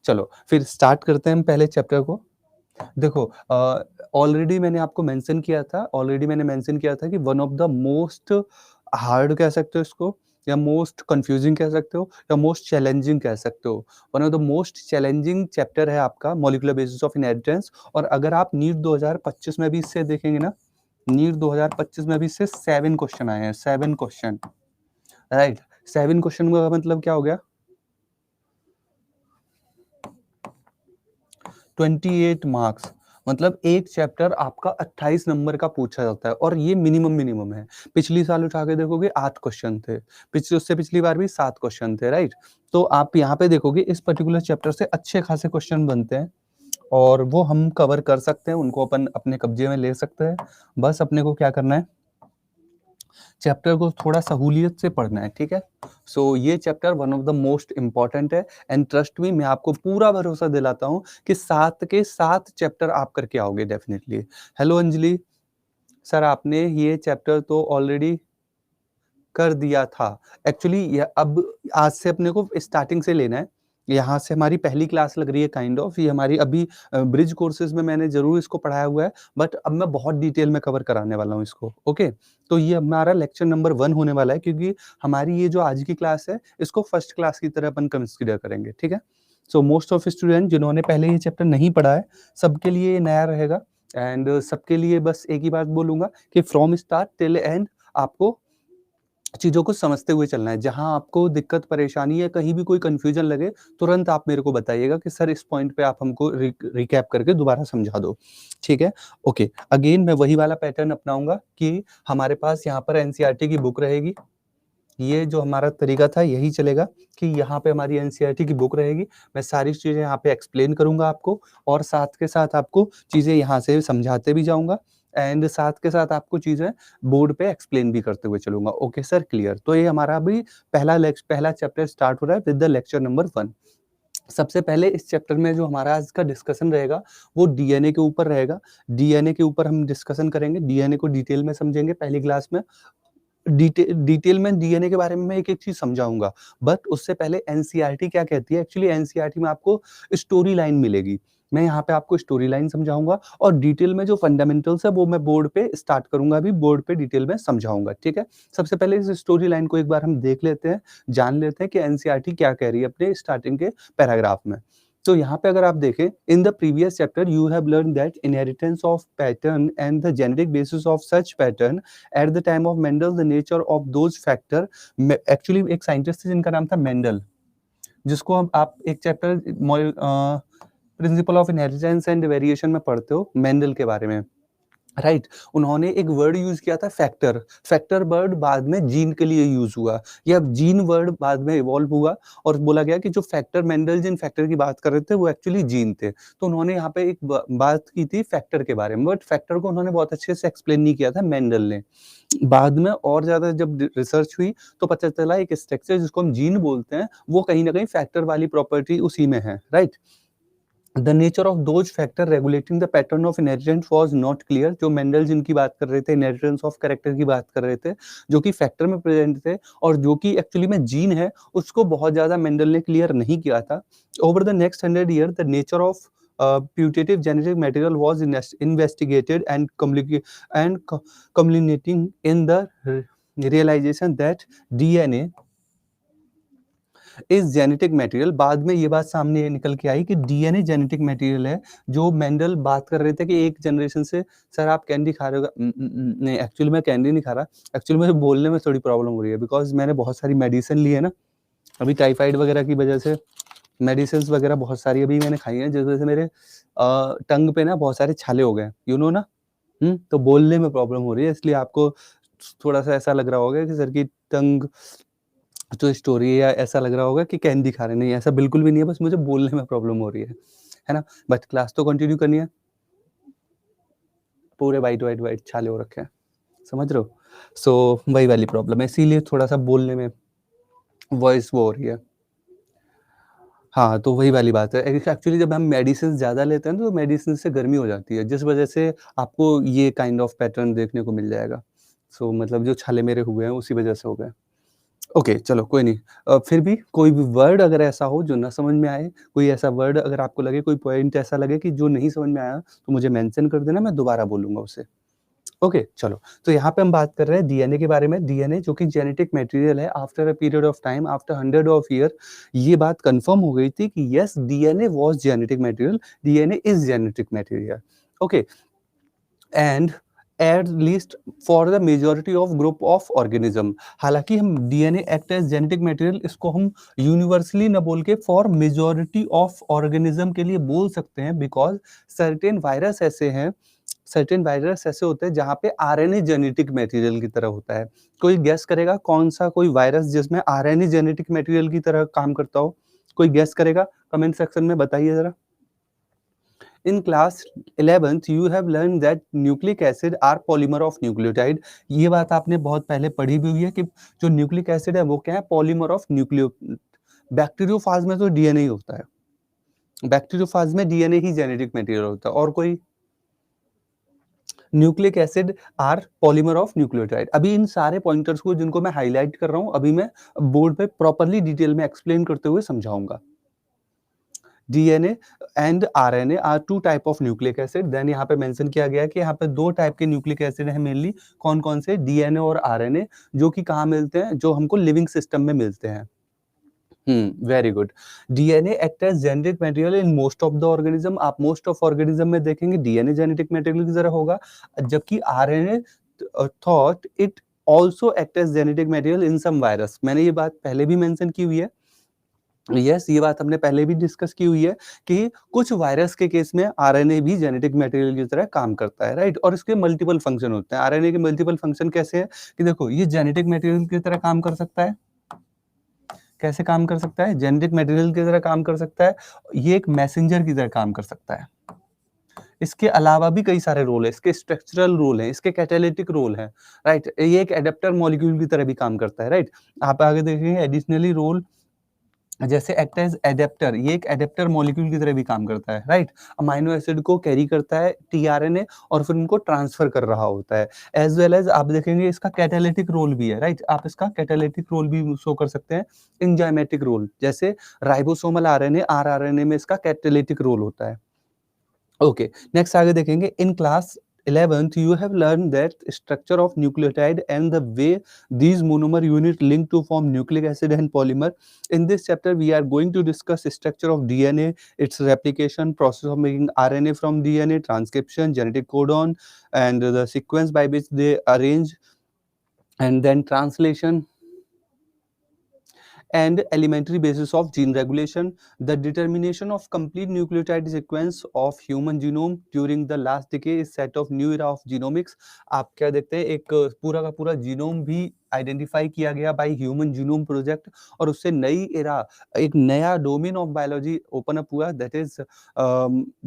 चलो फिर स्टार्ट करते हैं हम पहले चैप्टर को। देखो ऑलरेडी मैंने मेंशन किया था कि one of the most hard कह सकते हो इसको, या मोस्ट कंफ्यूजिंग कह सकते हो, या मोस्ट चैलेंजिंग कह सकते हो। One of the most challenging chapter है आपका मॉलिक्यूलर बेसिस ऑफ इनहेरिटेंस। और अगर आप नीट 2025 में भी इससे देखेंगे ना, नीट 2025 में भी इससे 7 क्वेश्चन आए हैं, 7 क्वेश्चन, राइट। 7 क्वेश्चन का मतलब क्या हो गया, 28 मार्क्स। मतलब एक चैप्टर आपका 28 नंबर का पूछा जाता है, और ये मिनिमम है। पिछली साल उठा के देखोगे 8 क्वेश्चन थे, उससे पिछली बार भी 7 क्वेश्चन थे, राइट। तो आप यहाँ पे देखोगे इस पर्टिकुलर चैप्टर से अच्छे खासे क्वेश्चन बनते हैं, और वो हम कवर कर सकते हैं, उनको अपन अपने कब्जे में ले सकते हैं। बस अपने को क्या करना है, चैप्टर को थोड़ा सहूलियत से पढ़ना है, ठीक है। सो ये chapter one of the most important है, एंड ट्रस्ट मी, मैं आपको पूरा भरोसा दिलाता हूँ कि 7 के 7 चैप्टर आप करके आओगे डेफिनेटली। हेलो अंजलि सर, आपने ये चैप्टर तो ऑलरेडी कर दिया था। एक्चुअली अब आज से अपने को स्टार्टिंग से लेना है। यहाँ से हमारी पहली क्लास लग रही है काइंड ऑफ, ये हमारी अभी ब्रिज कोर्सेज में मैंने जरूर इसको पढ़ाया हुआ है, बट अब मैं बहुत डिटेल में कवर कराने वाला हूँ इसको, ओके। तो ये हमारा लेक्चर नंबर 1 होने वाला है, क्योंकि हमारी ये जो आज की क्लास है इसको फर्स्ट क्लास की तरह अपन कंसिडर करेंगे, ठीक है। सो मोस्ट ऑफ स्टूडेंट जिन्होंने पहले ये चैप्टर नहीं पढ़ा है, सबके लिए ये नया रहेगा, एंड सबके लिए बस एक ही बात बोलूंगा कि फ्रॉम स्टार्ट टिल एंड आपको चीज़ों को समझते हुए चलना है। जहाँ आपको दिक्कत, परेशानी या कहीं भी कोई कन्फ्यूजन लगे, तुरंत आप मेरे को बताइएगा कि सर इस पॉइंट पे आप हमको रिकैप करके दोबारा समझा दो, ठीक है? ओके, अगेन मैं वही वाला पैटर्न अपनाऊंगा कि हमारे पास यहाँ पर एनसीईआरटी की बुक रहेगी। ये जो हमारा तरीका था यही चलेगा कि यहाँ पे हमारी एनसीईआरटी की बुक रहेगी। मैं सारी चीज़ें यहाँ पे एक्सप्लेन करूंगा आपको, और साथ के साथ आपको चीज़ें यहाँ से समझाते भी जाऊंगा, एंड साथ के साथ आपको चीज़ें बोर्ड पे एक्सप्लेन भी करते हुए चलूंगा। Okay sir, clear. तो ये हमारा अभी पहला चैप्टर स्टार्ट हो रहा है विद द लेक्चर नंबर 1। सबसे पहले इस चैप्टर में जो हमारा आज का डिस्कशन रहेगा वो डीएनए के ऊपर रहेगा। डीएनए के ऊपर हम डिस्कशन करेंगे, डीएनए को डिटेल में समझेंगे पहली क्लास में। डिटेल में डीएनए के बारे में मैं एक-एक चीज़ समझाऊँगा, बट उससे पहले एनसीईआरटी क्या कहती है। एक्चुअली एनसीईआरटी में आपको स्टोरी लाइन मिलेगी। मैं यहाँ पे आपको स्टोरी लाइन समझाऊँगा, और डिटेल में जो फंडामेंटल्स है वो मैं बोर्ड पे स्टार्ट करूँगा, अभी बोर्ड पे डिटेल में समझाऊँगा, ठीक है? सबसे पहले इस स्टोरी लाइन को एक बार हम देख लेते हैं, जान लेते हैं कि एनसीईआरटी क्या कह रही है अपने स्टार्टिंग के पैराग्राफ में। तो यहाँ पे अगर आप देखें, in the previous chapter you have learned that inheritance of pattern and the genetic basis of such pattern at the time of Mendel, the nature of those factor. Actually एक scientist थे जिनका नाम था मेंडल, जिसको आप एक chapter principle of inheritance and variation में पढ़ते हो मेंडल के बारे में, राइट। उन्होंने एक वर्ड यूज किया था फैक्टर। फैक्टर वर्ड बाद में जीन के लिए यूज हुआ, या जीन वर्ड बाद में इवॉल्व हुआ, और बोला गया कि जो फैक्टर, मेंडल जिन फैक्टर की बात कर रहे थे वो एक्चुअली जीन थे। तो उन्होंने यहाँ पे एक बात की थी फैक्टर के बारे में, बट फैक्टर को उन्होंने बहुत अच्छे से एक्सप्लेन नहीं किया था मेंडल ने। बाद में और ज्यादा जब रिसर्च हुई तो पता चला एक स्ट्रक्चर जिसको हम जीन बोलते हैं वो कहीं ना कहीं फैक्टर वाली प्रॉपर्टी उसी में है, right. The nature of those factor regulating the pattern of inheritance was not clear. जो मेंडल जिनकी बात कर रहे थे, इनहेरिटेंस ऑफ कैरेक्टर की बात कर रहे थे, जो कि फैक्टर में प्रेजेंट थे और जो कि एक्चुअली में जीन है, उसको बहुत ज्यादा मेंडल ने क्लियर नहीं किया था। Over the next 100 year the nature of putative genetic material was investigated and culminating in the realization that DNA इस जेनेटिक मटेरियल। बाद में ये बात सामने निकल के आई कि डीएनए जेनेटिक मटेरियल है। जो मेंडल बात कर रहे थे कि एक जनरेशन से, सर आप कैंडी खा रहे हो? नहीं, एक्चुअली मैं कैंडी नहीं खा रहा। एक्चुअली मुझे बोलने में थोड़ी प्रॉब्लम हो रही है, बिकॉज मैंने बहुत सारी मेडिसिन ली है ना, अभी टाइफाइड वगैरह की वजह से मेडिसिन वगैरह बहुत सारी अभी मैंने खाई हैं, जिस वजह से मेरे टंग पे ना बहुत सारे छाले हो गए, यू नो ना। तो बोलने में प्रॉब्लम हो रही है, इसलिए आपको थोड़ा सा ऐसा लग रहा होगा कि सर की टंग जो स्टोरी है, या ऐसा लग रहा होगा कि कैंडी खा रहे हैं। नहीं, ऐसा बिल्कुल भी नहीं है, बस मुझे बोलने में प्रॉब्लम हो रही है ना। बट क्लास तो कंटिन्यू करनी है। पूरे वाइट छाले हो रखे हैं, समझ रहे हो। सो वही वाली प्रॉब्लम है, इसीलिए थोड़ा सा बोलने में वॉइस वो हो रही है। हाँ, तो वही वाली बात है। एक्चुअली जब हम मेडिसिन ज़्यादा लेते हैं तो मेडिसिन से गर्मी हो जाती है, जिस वजह से आपको ये काइंड ऑफ पैटर्न देखने को मिल जाएगा। सो मतलब जो छाले मेरे हुए हैं उसी वजह से हो गए। ओके, चलो कोई नहीं। फिर भी कोई भी वर्ड अगर ऐसा हो जो ना समझ में आए, कोई ऐसा वर्ड अगर आपको लगे, कोई पॉइंट ऐसा लगे कि जो नहीं समझ में आया, तो मुझे मेंशन कर देना, मैं दोबारा बोलूँगा उसे। ओके, चलो। तो यहाँ पे हम बात कर रहे हैं डीएनए के बारे में। डीएनए जो कि जेनेटिक मटेरियल है, after a period of time, after 100 of year, ये बात कन्फर्म हो गई थी कि yes, DNA was genetic material, DNA is genetic material. Okay, and at least for the majority of group of organism. हालांकि हम DNA act as genetic material, इसको हम यूनिवर्सली न बोल के फॉर मेजॉरिटी ऑफ ऑर्गेनिज्म के लिए बोल सकते हैं, बिकॉज सर्टेन वायरस ऐसे होते हैं जहाँ पे आरएनए जेनेटिक मटेरियल की तरह होता है। कोई गेस करेगा कौन सा कोई वायरस जिसमें आरएनए जेनेटिक मटेरियल की तरह काम करता हो? कोई गेस करेगा? कमेंट सेक्शन में बताइए जरा। In class 11th you have learned that nucleic acid are polymer of nucleotide। ये बात आपने बहुत पहले पढ़ी भी हुई है कि जो न्यूक्लिक एसिड है वो क्या है? Polymer of nucleo. बैक्टीरियोफाज में तो डीएनए ही होता है। बैक्टीरियोफाज में डीएनए ही जेनेटिक मटेरियल होता है। और कोई? Nucleic acid are polymer of nucleotide. अभी इन सारे पॉइंटर्स को जिनको मैं हाईलाइट कर रहा हूँ, अभी मैं बोर्ड पे प्रॉपर्ली डिटेल में एक्सप्लेन करते हुए समझाऊंगा। DNA and RNA are two type of nucleic acid. Then यहाँ पे मेंशन किया गया है कि यहाँ पे दो टाइप के न्यूक्लिक एसिड हैं मेनली। कौन कौन से? डीएनए और आरएनए, जो कि कहाँ मिलते हैं? जो हमको लिविंग सिस्टम में मिलते हैं। Very good. DNA act as genetic material in most of the organism. आप मोस्ट ऑफ ऑर्गेनिज्म में देखेंगे डीएनए जेनेटिक मटेरियल की तरह होगा, जबकि RNA thought it also act as genetic material in some virus. मैंने ये बात पहले भी मेंशन की हुई है। यस, ये बात हमने पहले भी डिस्कस की हुई है कि कुछ वायरस के केस में आरएनए भी जेनेटिक मटेरियल की तरह काम करता है, राइट? और इसके मल्टीपल फंक्शन होते हैं। आरएनए के मल्टीपल फंक्शन कैसे हैं कि देखो, ये जेनेटिक मटेरियल की तरह काम कर सकता है। कैसे काम कर सकता है? जेनेटिक मटेरियल की तरह काम कर सकता है। ये एक मैसेंजर की तरह काम कर सकता है। इसके अलावा भी कई सारे रोल है, इसके स्ट्रक्चरल रोल है, इसके कैटालिटिक रोल है, राइट? ये एक एडेप्टर मॉलिक्यूल की तरह भी काम करता है, राइट? आप आगे देखेंगे एडिशनली रोल, जैसे एक्ट एज एडेप्टर, ये एक एडेप्टर मॉलिक्यूल की तरह भी काम करता है, राइट? अमाइनो एसिड को कैरी करता है टीआरएनए और फिर उनको ट्रांसफर कर रहा होता है। एज वेल एज आप देखेंगे इसका कैटालिटिक रोल भी है, राइट? आप इसका कैटालिटिक रोल भी शो कर सकते हैं, एंजाइमेटिक रोल, जैसे राइबोसोमल आरएनए, आरआरएनए में इसका कैटालिटिक रोल होता है। ओके, नेक्स्ट आगे देखेंगे। In class 11th you have learned that structure of nucleotide and the way these monomer unit link to form nucleic acid and polymer. In this chapter we are going to discuss structure of DNA, its replication, process of making RNA from DNA, transcription, genetic codon, and the sequence by which they arrange, and then translation and elementary basis of gene regulation, the determination of complete nucleotide sequence of human genome during the last decade is set of new era of genomics। आप क्या देखते हैं, एक पूरा का पूरा genome भी identify किया गया बाय ह्यूमन जीनोम प्रोजेक्ट, और उससे नई एरा, एक नया domain of biology open up हुआ, दैट इज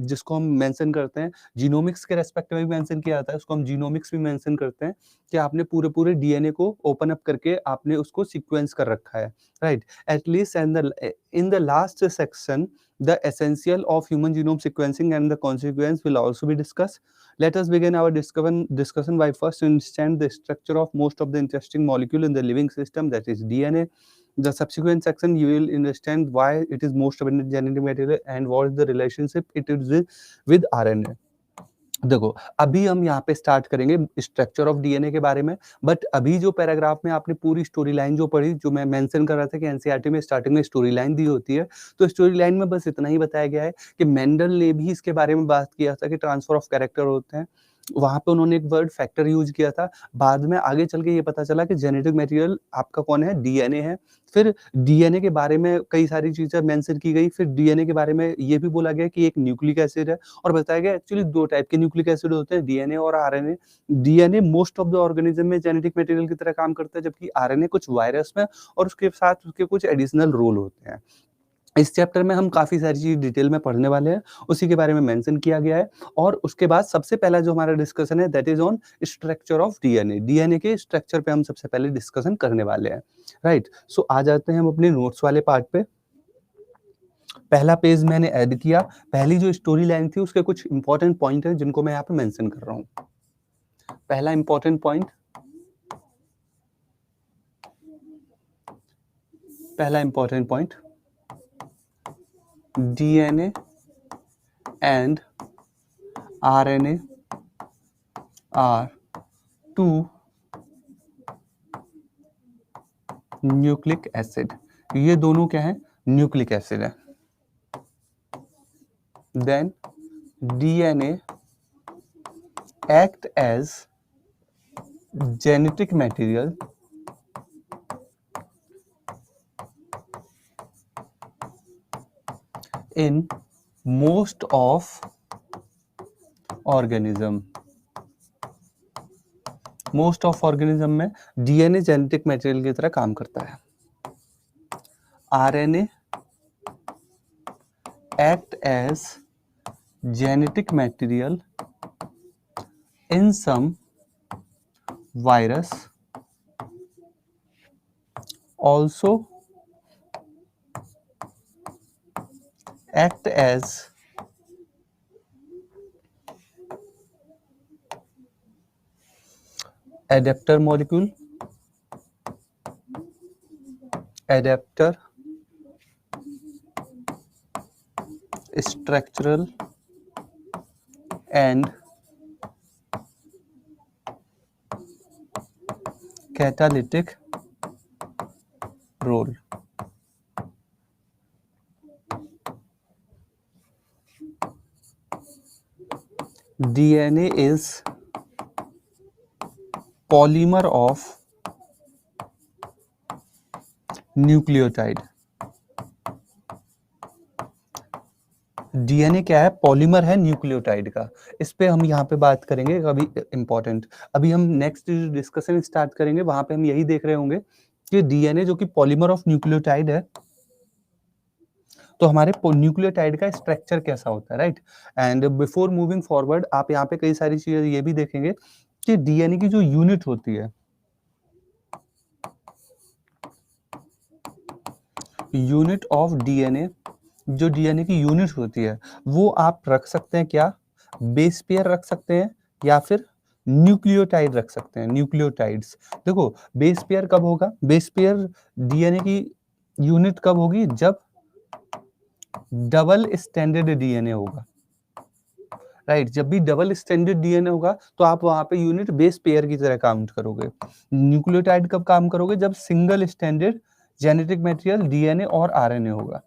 जिसको हम मेंशन करते हैं जीनोमिक्स के रेस्पेक्ट में भी मेंशन किया जाता है, उसको हम जीनोमिक्स भी मेंशन करते हैं, कि आपने पूरे पूरे डीएनए को ओपन अप करके आपने उसको सीक्वेंस कर रखा है, right? At least and in the last section, the essential of human genome sequencing and the consequence will also be discussed. Let us begin our discussion by first understand the structure of most of the interesting molecule in the living system, that is DNA. The subsequent section you will understand why it is most abundant genetic material and what is the relationship it is with RNA। देखो, अभी हम यहाँ पे start करेंगे structure of DNA के बारे में, but अभी जो पैराग्राफ में आपने पूरी स्टोरी लाइन जो पढ़ी, जो मैं मेंशन कर रहा था कि एनसीईआरटी में स्टार्टिंग में स्टोरी लाइन दी होती है, तो स्टोरी लाइन में बस इतना ही बताया गया है कि मेंडल ने भी इसके बारे में बात किया था कि ट्रांसफर ऑफ कैरेक्टर होते हैं। वहाँ पे उन्होंने एक वर्ड फैक्टर यूज किया था। बाद में आगे चल के ये पता चला कि जेनेटिक मटेरियल आपका कौन है? डीएनए है। फिर डीएनए के बारे में कई सारी चीज़ें मेंशन की गई। फिर डीएनए के बारे में ये भी बोला गया कि एक न्यूक्लिक एसिड है, और बताया गया एक्चुअली 2 टाइप के न्यूक्लिक एसिड होते हैं, डीएनए और RNA. DNA most of the organism में जेनेटिक मटेरियल की तरह काम करता है, जबकि आरएनए कुछ वायरस में और उसके साथ उसके कुछ एडिशनल रोल होते हैं। इस चैप्टर में हम काफ़ी सारी चीज़ डिटेल में पढ़ने वाले हैं, उसी के बारे में मेंशन किया गया है। और उसके बाद सबसे पहला जो हमारा डिस्कशन है that is on structure of DNA. DNA के स्ट्रक्चर पे हम सबसे पहले डिस्कशन करने वाले हैं, राइट? सो आ जाते हैं हम अपने नोट्स वाले पार्ट पे। पहला पेज मैंने ऐड किया। पहली जो स्टोरी लाइन थी उसके कुछ इंपॉर्टेंट पॉइंट हैं जिनको मैं यहाँ पे मेंशन कर रहा हूँ। पहला इंपॉर्टेंट पॉइंट, पहला important point, DNA and RNA are two nucleic acid, ये दोनों क्या है, न्यूक्लिक एसिड है। Then DNA act as genetic material in most of organism. Most of organism में डीएनए जेनेटिक मटेरियल की तरह काम करता है। RNA act as genetic material in some virus, also act as adapter molecule, adapter, structural and catalytic role. DNA is polymer of nucleotide. DNA क्या है, polymer है nucleotide का। इस पे हम यहाँ पे बात करेंगे कभी इंपॉर्टेंट। अभी हम नेक्स्ट डिस्कशन स्टार्ट करेंगे, वहां पे हम यही देख रहे होंगे कि डीएनए जो कि पॉलीमर ऑफ न्यूक्लियोटाइड है, तो हमारे न्यूक्लियोटाइड का स्ट्रक्चर कैसा होता है, right. And before moving forward आप यहाँ पे कई सारी चीजें ये भी देखेंगे कि डीएनए की जो यूनिट होती है, यूनिट ऑफ डीएनए, जो डीएनए की यूनिट होती है वो आप रख सकते हैं क्या, बेस पेयर रख सकते हैं या फिर न्यूक्लियोटाइड रख सकते हैं, न्यूक्लियोटाइड्स। देखो बेस पेयर कब होगा, बेस पेयर डीएनए की यूनिट कब होगी, जब डबल स्टैंडर्ड डीएनए होगा, राइट। जब भी डबल स्टैंडर्ड डीएनए होगा तो आप वहां पे यूनिट बेस पेयर की तरह काउंट करोगे। न्यूक्लियोटाइड कब काम करोगे, जब single standard genetic material DNA और आरएनए होगा,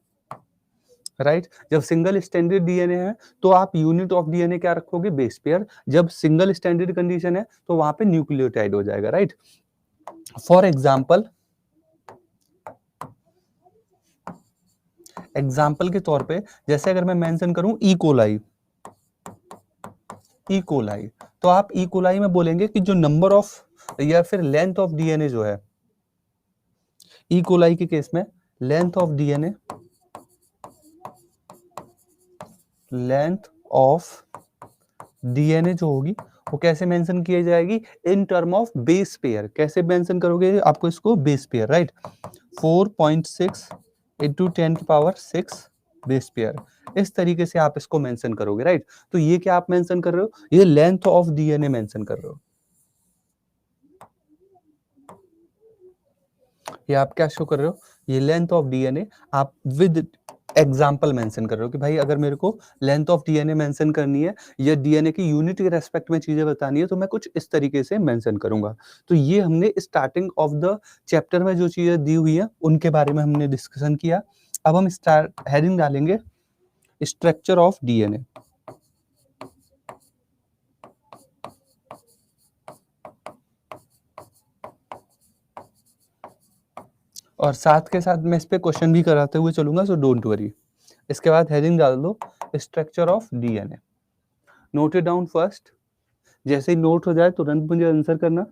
राइट। जब सिंगल स्टैंडर्ड डीएनए है तो आप यूनिट ऑफ डीएनए क्या रखोगे, बेस पेयर। जब सिंगल स्टैंडर्ड कंडीशन है तो वहां पे न्यूक्लियोटाइड हो जाएगा, राइट। फॉर एग्जाम्पल के तौर पे जैसे अगर मैं मेंशन करूं ई कोलाई, तो आप ई कोलाई में बोलेंगे कि जो नंबर ऑफ या फिर लेंथ ऑफ डीएनए जो है, ई कोलाई के केस में length of DNA, length of DNA जो होगी वो कैसे मेंशन की जाएगी, in term of base pair. कैसे मेंशन करोगे आपको इसको, बेस पेयर, राइट। 4.6 into 10 की पावर 6 बेस पेयर, इस तरीके से आप इसको मेंशन करोगे, राइट। तो ये क्या आप मेंशन कर रहे हो, ये लेंथ ऑफ डीएनए मेंशन कर रहे हो। ये आप क्या शो कर रहे हो, ये लेंथ ऑफ डीएनए आप विद एग्जाम्पल मेंशन कर रहे हो कि भाई अगर मेरे को लेंथ ऑफ डीएनए मेंशन करनी है या डीएनए की यूनिट के रेस्पेक्ट में चीजें बतानी है तो मैं कुछ इस तरीके से मेंशन करूंगा। तो ये हमने स्टार्टिंग ऑफ द चैप्टर में जो चीजें दी हुई है उनके बारे में हमने डिस्कशन किया। अब हम स्टार्ट हेडिंग डालेंगे स्ट्रक्चर ऑफ डीएनए। और साथ के साथ मैं इस पे क्वेश्चन भी कराते हुए चलूंगा, सो डोंट वरी। इसके बाद हेडिंग डाल दो structure of DNA. Note it down first, जैसे ही नोट हो जाए तुरंत मुझे आंसर करना।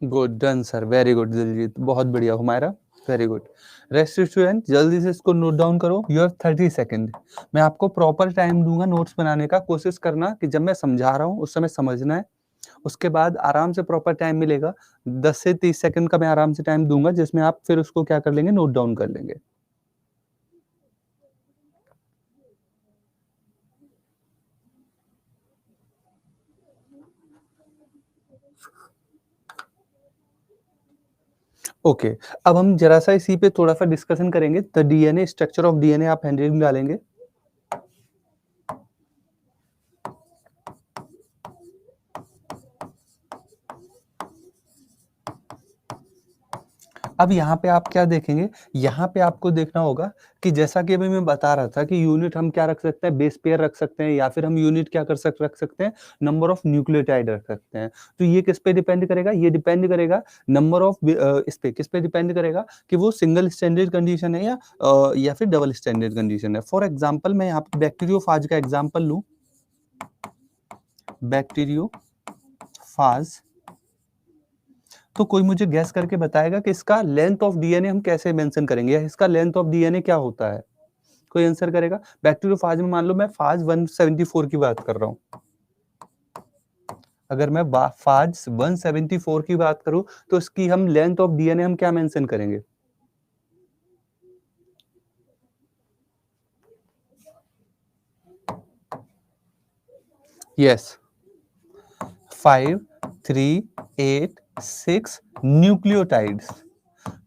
Good, done sir, very good Diljit, बहुत बढ़िया। Humaira very good. Rest student जल्दी से इसको नोट डाउन करो। You have 30 second. मैं आपको प्रॉपर टाइम दूंगा नोट्स बनाने का। कोशिश करना कि जब मैं समझा रहा हूँ उस समय समझना है। उसके बाद आराम से प्रॉपर टाइम मिलेगा। 10 से 30 सेकंड का मैं आराम से टाइम दूंगा जिसमें आप फिर उसको क्या कर लेंगे, नोट डाउन कर लेंगे। ओके, अब हम जरा सा इसी पे थोड़ा सा डिस्कशन करेंगे। The DNA, structure of DNA आप हैंडरिंग डालेंगे। अब यहाँ पे आप क्या देखेंगे, यहाँ पे आपको देखना होगा कि जैसा कि अभी मैं बता रहा था कि यूनिट हम क्या रख सकते हैं, बेस पेयर रख सकते हैं, या फिर हम यूनिट क्या रख सकते हैं, नंबर ऑफ न्यूक्लियोटाइड रख सकते हैं। तो ये किस पे डिपेंड करेगा, ये डिपेंड करेगा नंबर ऑफ इस पे किस पे डिपेंड करेगा कि वो सिंगल स्टैंडर्ड कंडीशन है या फिर डबल स्टैंडर्ड कंडीशन है। फॉर एग्जाम्पल मैं यहाँ पे बैक्टीरियोफाज का एग्जाम्पल लूँ। बैक्टीरियोफाज, तो कोई मुझे गैस करके बताएगा कि इसका लेंथ ऑफ डीएनए हम कैसे मेंशन करेंगे, या इसका लेंथ ऑफ डीएनए क्या होता है? कोई आंसर करेगा? बैक्टीरियोफाज में मान लो मैं फाज 174 की बात कर रहा हूँ। अगर मैं फाज 174 की बात करूं तो इसकी हम लेंथ ऑफ डीएनए हम क्या मेंशन करेंगे? Yes, 5, 3, 8, 6 nucleotides.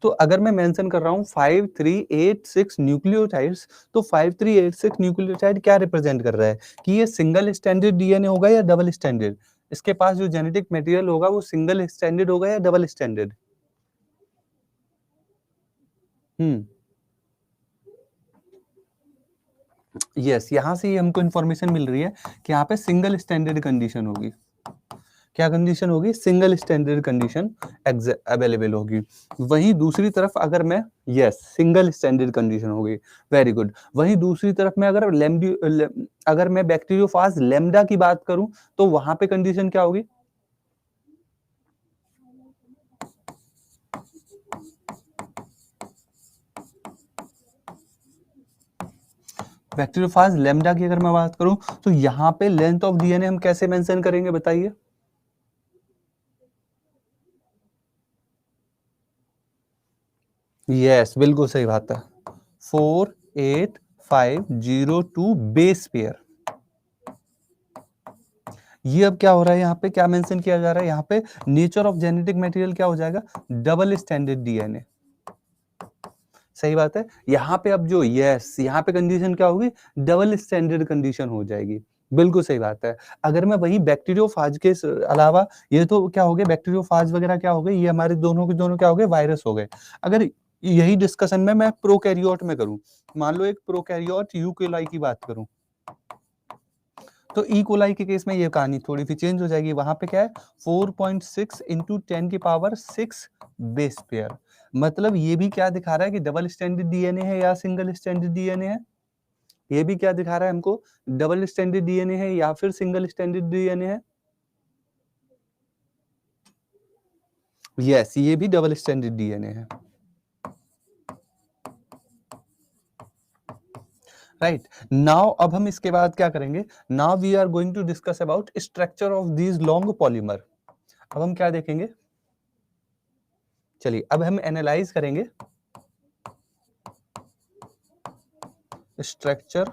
तो अगर मैं मेंशन कर रहा हूँ 5, 3, 8, 6 न्यूक्लियोटाइड्स, तो 5, 3, 8, 6 न्यूक्लियोटाइड क्या रिप्रेजेंट कर रहा है कि ये सिंगल स्टैंडर्ड डीएनए होगा या डबल स्टैंडर्ड? इसके पास जो जेनेटिक मटेरियल होगा वो सिंगल स्टैंडर्ड होगा या डबल स्टैंडर्ड? हम्म, यस, यहाँ से ही हमको इन्फॉर्मेशन मिल रही है कि यहाँ पे सिंगल स्टैंडर्ड कंडीशन होगी। क्या कंडीशन होगी? सिंगल स्टैंडर्ड कंडीशन अवेलेबल होगी। वहीं दूसरी तरफ अगर मैं, यस, सिंगल स्टैंडर्ड कंडीशन होगी। Very good. वहीं दूसरी तरफ में अगर मैं बैक्टीरियोफाज लैम्डा की बात करूं तो वहां पे कंडीशन क्या होगी? बैक्टीरियोफाज लैम्डा की अगर मैं बात करूं तो यहाँ पे लेंथ ऑफ डीएनए हम कैसे मेंशन करेंगे, बताइए? यस, बिल्कुल सही बात है। 48502 बेस पेयर। ये अब क्या हो रहा है, यहाँ पे क्या मेंशन किया जा रहा है, यहाँ पे नेचर ऑफ जेनेटिक मटेरियल क्या हो जाएगा? Double standard DNA. सही बात है। यहाँ पे अब जो, यस, यहाँ पे कंडीशन क्या होगी? डबल स्टैंडर्ड कंडीशन हो जाएगी। बिल्कुल सही बात है। अगर मैं वही बैक्टीरियोफाज के अलावा, ये तो क्या हो गए, बैक्टीरियोफाज वगैरह क्या हो गए, ये हमारे दोनों के दोनों क्या हो गए, वायरस हो गए। अगर यही डिस्कशन में मैं प्रोकैरियोट में करूं, मान लो एक प्रोकैरियोट यूकेलाई की बात करूं, तो ई कोलाई के केस में ये कहानी थोड़ी सी चेंज हो जाएगी। वहां पे क्या है, 4.6 इंटू 10 की पावर 6 बेस पेयर। मतलब ये भी क्या दिखा रहा है कि डबल स्टैंडर्ड डीएनए है या सिंगल स्टैंडर्ड डीएनए है? ये भी क्या दिखा रहा है हमको, डबल स्टैंडर्ड डीएनए है या फिर सिंगल स्टैंडर्ड डीएनए है? यस, ये भी डबल स्टैंडर्ड डीएनए है। राइट नाउ, अब हम इसके बाद क्या करेंगे? Now we are going to discuss about structure of these long polymer. अब हम क्या देखेंगे? चलिए, अब हम एनालाइज करेंगे स्ट्रक्चर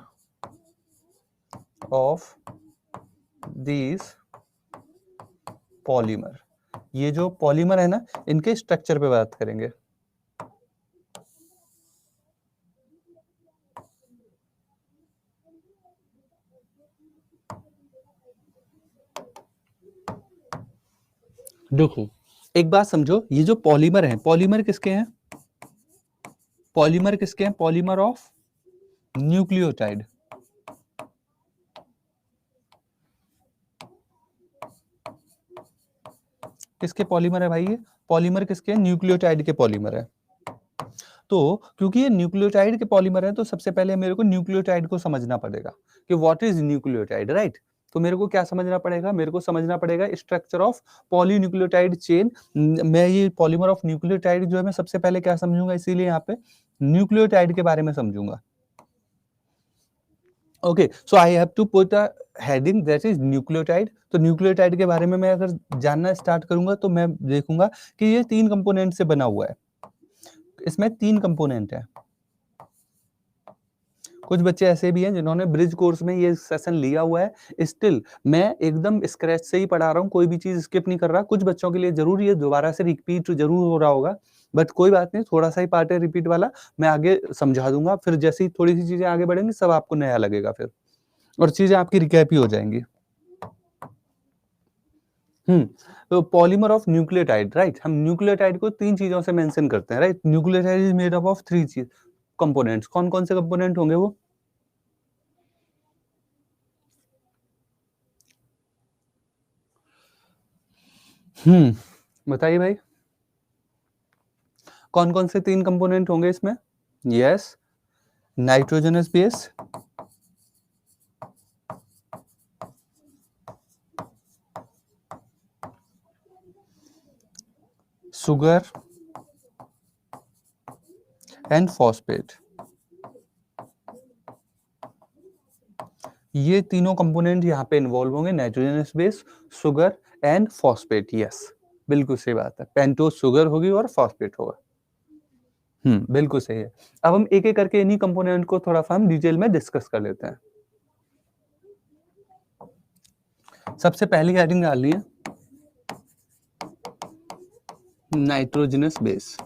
ऑफ दीज पॉलीमर। ये जो पॉलीमर है ना, इनके स्ट्रक्चर पे बात करेंगे। देखो, एक बात समझो, ये जो पॉलीमर है, पॉलीमर किसके हैं? पॉलीमर किसके हैं? Polymer of nucleotide. किसके पॉलीमर है भाई? ये पॉलीमर किसके हैं? न्यूक्लियोटाइड के पॉलीमर है। तो क्योंकि ये न्यूक्लियोटाइड के पॉलीमर है तो सबसे पहले मेरे को न्यूक्लियोटाइड को समझना पड़ेगा कि व्हाट इज न्यूक्लियोटाइड, राइट? तो मेरे को क्या समझना पड़ेगा, मेरे को समझना पड़ेगा स्ट्रक्चर ऑफ पॉलीन्यूक्लियोटाइड चेन। मैं ये पॉलीमर ऑफ न्यूक्लियोटाइड जो है मैं सबसे पहले क्या समझूंगा, इसीलिए यहाँ पे न्यूक्लियोटाइड के बारे में समझूंगा। Okay, so I have to put a heading that is nucleotide. तो न्यूक्लियोटाइड के बारे में मैं अगर जानना स्टार्ट करूंगा तो मैं देखूंगा कि ये 3 कंपोनेंट से बना हुआ है। इसमें 3 कंपोनेंट है। कुछ बच्चे ऐसे भी हैं जिन्होंने ब्रिज कोर्स में ये सेशन लिया हुआ है, स्टिल मैं एकदम स्क्रैच से ही पढ़ा रहा हूँ, कोई भी चीज स्किप नहीं कर रहा। कुछ बच्चों के लिए जरूर ये दोबारा से रिपीट जरूर हो रहा होगा, बट कोई बात नहीं, थोड़ा सा ही पार्ट है रिपीट वाला, मैं आगे समझा दूंगा। फिर जैसे ही थोड़ी सी चीजें आगे बढ़ेंगी सब आपको नया लगेगा फिर, और चीजें आपकी रिकैप ही हो जाएंगी। तो पॉलीमर ऑफ न्यूक्लियोटाइड, राइट, हम न्यूक्लियोटाइड को 3 चीजों से मेंशन करते हैं, right. Nucleotide is made up of 3 चीज कंपोनेंट्स। कौन कौन से कंपोनेंट होंगे वो? बताइए भाई, कौन कौन से 3 कंपोनेंट होंगे इसमें? Yes, nitrogenous base, sugar and phosphate. ये तीनों कंपोनेंट यहाँ पे इन्वॉल्व होंगे, nitrogenous base, sugar and phosphate. Yes, बिल्कुल सही बात है, पेंटोज शुगर होगी और फॉस्फेट होगा। बिल्कुल सही है। अब हम एक एक करके इन्हीं कंपोनेंट को थोड़ा सा हम डिटेल में डिस्कस कर लेते हैं। सबसे पहली हेडिंग डाली है नाइट्रोजनस बेस।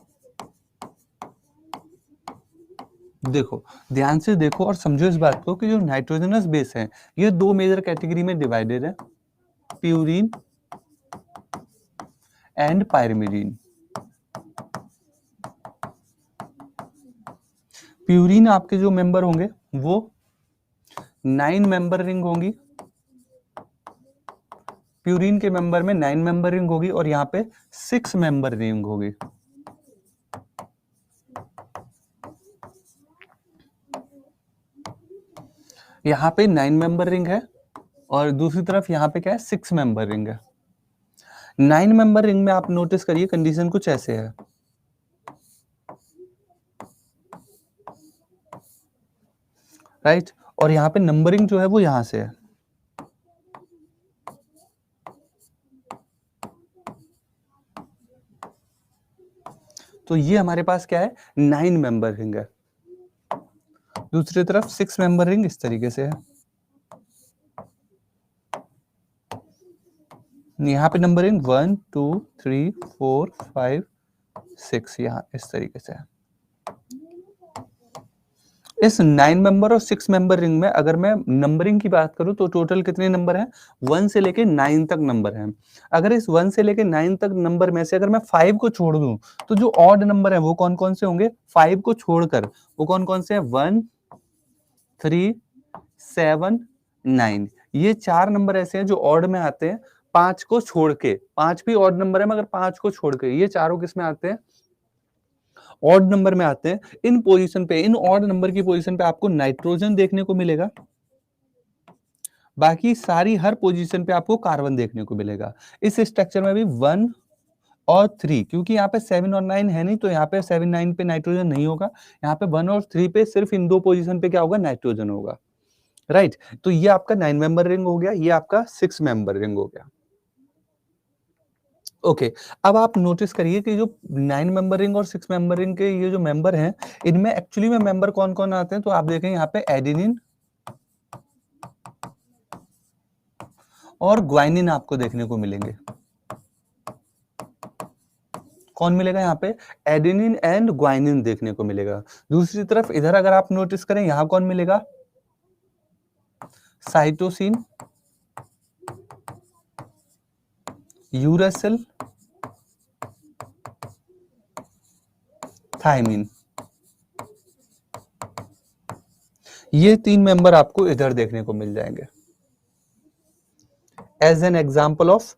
देखो, ध्यान से देखो और समझो इस बात को कि जो नाइट्रोजनस बेस है ये 2 मेजर कैटेगरी में डिवाइडेड है, प्यूरीन एंड पायरिमिडीन। प्यूरीन आपके जो मेंबर होंगे वो 9 मेंबर रिंग होंगी, प्यूरीन के मेंबर में 9 मेंबर रिंग होगी, और यहाँ पे 6 मेंबर रिंग होगी। यहाँ पे 9 मेंबर रिंग है और दूसरी तरफ यहाँ पे क्या है, 6 मेंबर रिंग है। 9 मेंबर रिंग में आप नोटिस करिए कंडीशन कुछ ऐसे है, राइट, और यहाँ पे नंबरिंग जो है वो यहाँ से है। तो ये हमारे पास क्या है, 9 मेंबर रिंग है। दूसरी तरफ 6 मेंबर रिंग इस तरीके से है। यहाँ पे नंबरिंग 1 2 3 4 5 6 यहाँ इस तरीके से है। इस 9 मेंबर और 6 मेंबर रिंग में अगर मैं नंबरिंग की बात करूं तो टोटल कितने नंबर हैं, 1 से लेके 9 तक नंबर हैं। अगर इस 1 से लेके 9 तक नंबर में से अगर मैं 5 को छोड़ दूं तो जो ऑड नंबर है वो कौन कौन से होंगे, 5 को छोड़कर वो कौन कौन से हैं, 1 3 7 9। ये 4 नंबर ऐसे हैं जो ऑड में आते हैं, 5 को छोड़ के। 5 भी ऑड नंबर है मगर 5 को छोड़ के ये चारों किस में आते हैं, ऑड नंबर में आते हैं। इन पोजीशन पे, इन ऑड नंबर की पोजीशन पे आपको नाइट्रोजन देखने को मिलेगा, बाकी सारी हर पोजीशन पे आपको कार्बन देखने को मिलेगा। इस स्ट्रक्चर में भी 1 और 3, क्योंकि यहाँ पे 7 और 9 है नहीं तो यहाँ पे 7 9 पे नाइट्रोजन नहीं होगा, यहाँ पे 1 और 3 पे सिर्फ इन 2 पोजीशन पे क्या होगा, नाइट्रोजन होगा, राइट। तो ये आपका 9 मेंबर रिंग हो गया, ये आपका 6 मेंबर रिंग हो गया। ओके, अब आप नोटिस करिए कि जो 9 मेंबर रिंग और 6 मेंबर रिंग के ये जो मेंबर हैं, इनमें एक्चुअली में मेंबर कौन कौन आते हैं, तो आप देखें यहाँ पे एडेनिन और ग्वाइनिन आपको देखने को मिलेंगे। कौन मिलेगा यहाँ पे, एडेनिन एंड ग्वाइनिन देखने को मिलेगा। दूसरी तरफ इधर अगर आप नोटिस करें यहाँ कौन मिलेगा, साइटोसिन, यूरेसिल, थायमिन। ये 3 मेंबर आपको इधर देखने को मिल जाएंगे as an example of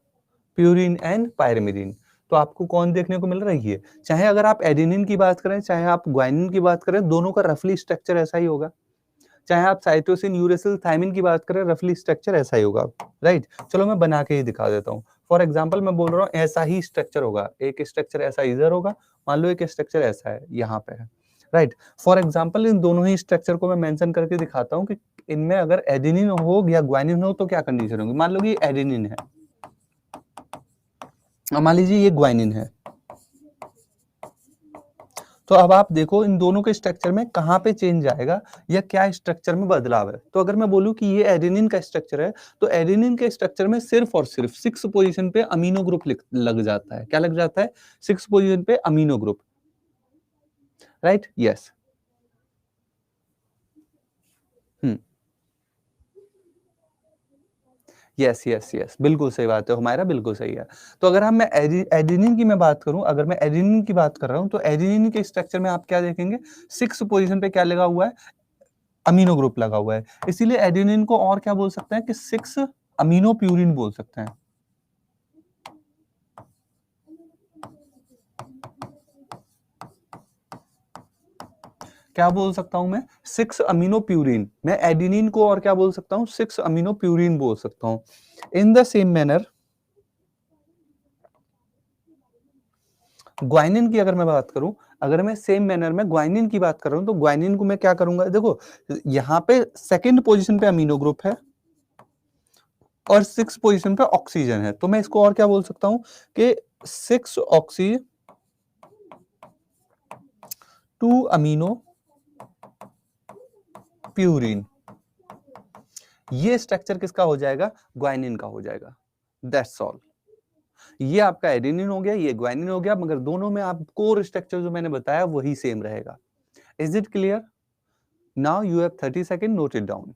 purine and pyrimidine. तो आपको कौन देखने को मिल रही है, चाहे अगर आप एडेनिन की बात करें चाहे आप ग्वाइनिन की बात करें, दोनों का रफली स्ट्रक्चर ऐसा ही होगा। चाहे आप साइटोसिन, यूरेसिल, थायमिन की बात करें, रफली स्ट्रक्चर ऐसा ही होगा, राइट। चलो मैं बना के ही दिखा देता हूँ। फॉर एग्जाम्पल मैं बोल रहा हूँ ऐसा ही स्ट्रक्चर होगा, एक स्ट्रक्चर ऐसा इधर होगा, मान लो एक स्ट्रक्चर ऐसा है यहाँ पे है, राइट। फॉर एग्जाम्पल इन दोनों ही स्ट्रक्चर को मैं मेंशन करके दिखाता हूँ कि इनमें अगर एडेनिन हो या ग्वानिन हो तो क्या कंडीशन होगी। मान लो कि एडेनिन है, मान लीजिए ये ग्वानिन है, तो अब आप देखो इन दोनों के स्ट्रक्चर में कहाँ पे चेंज आएगा या क्या स्ट्रक्चर में बदलाव है। तो अगर मैं बोलूं कि ये एडेनिन का स्ट्रक्चर है, तो एडेनिन के स्ट्रक्चर में सिर्फ और सिर्फ 6 पोजीशन पे अमीनो ग्रुप लग जाता है। क्या लग जाता है? 6 पोजीशन पे amino group, right. Yes, yes yes yes, बिल्कुल सही बात है हमारा, बिल्कुल सही है। तो अगर हम मैं एडेनिन की मैं बात करूं, अगर मैं एडेनिन की बात कर रहा हूं, तो एडेनिन के स्ट्रक्चर में आप क्या देखेंगे, 6 पोजीशन पे क्या लगा हुआ है, अमीनो ग्रुप लगा हुआ है। इसीलिए एडेनिन को और क्या बोल सकते हैं कि 6 अमीनो प्यूरिन बोल सकते हैं। क्या बोल सकता हूं मैं, 6 अमीनो प्यूरिन। मैं एडेनिन को और क्या बोल सकता हूं, 6 अमीनो प्यूरिन बोल सकता हूं। In the same manner guanine की अगर मैं बात करूं, अगर मैं सेम मैनर में ग्वाइनिन की बात कर रहा हूं, तो ग्वाइनिन को मैं क्या करूंगा, देखो यहां पे सेकंड पोजीशन पे अमीनो ग्रुप है और 6 पोजीशन पे ऑक्सीजन है, तो मैं इसको और क्या बोल सकता हूं कि 6 ऑक्सी 2 अमीनो प्यूरिन। ये स्ट्रक्चर किसका हो जाएगा, ग्वाइनिन का हो जाएगा। That's all. ये आपका एडेनिन हो गया, ये ग्वाइनिन हो गया, मगर दोनों में आप कोर स्ट्रक्चर जो मैंने बताया वही सेम रहेगा। Is it clear? Now you have 30 second, note it down.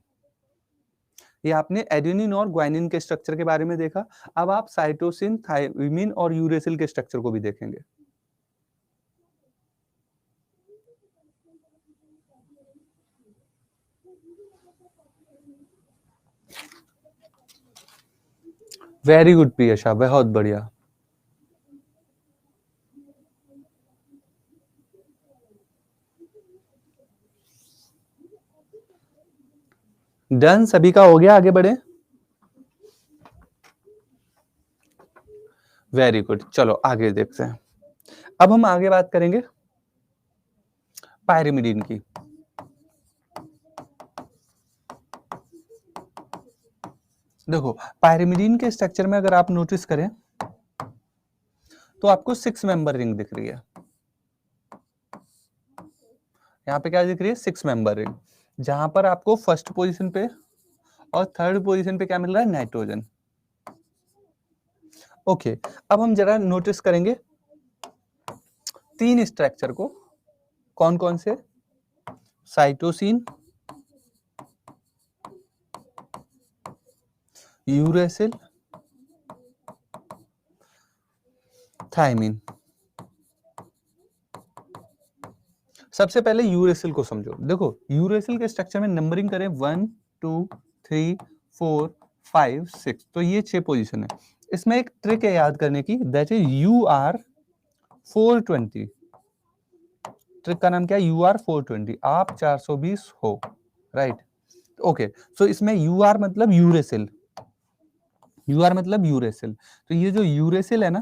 ये आपने एडेनिन और ग्वाइनिन के स्ट्रक्चर के बारे में देखा। अब आप साइटोसिन, थायमिन और यूरेसिल के स्ट्रक्चर को भी देखेंगे। वेरी गुड प्रियशा, बहुत बढ़िया। डन, सभी का हो गया, आगे बढ़े। वेरी गुड, चलो आगे देखते हैं। अब हम आगे बात करेंगे पायरिमिडीन की। देखो पायरिमिडीन के स्ट्रक्चर में अगर आप नोटिस करें तो आपको 6 मेंबर रिंग दिख रही है। यहाँ पे क्या दिख रही है, 6 मेंबर रिंग, जहां पर आपको फर्स्ट पोजीशन पे और थर्ड पोजीशन पे क्या मिल रहा है, नाइट्रोजन। ओके, अब हम जरा नोटिस करेंगे 3 स्ट्रक्चर को, कौन कौन से, साइटोसिन, यूरेसिल, थायमिन। सबसे पहले यूरेसिल को समझो। देखो यूरेसिल के स्ट्रक्चर में नंबरिंग करें 1 2 3 4 5 6, तो ये 6 पोजीशन है। इसमें एक ट्रिक है याद करने की, दैट इज UR420। ट्रिक का नाम क्या है, UR420। आप 420 हो, राइट। ओके, सो इसमें UR मतलब यूरेसिल, UR मतलब यूरेसिल। तो ये जो यूरेसिल है ना,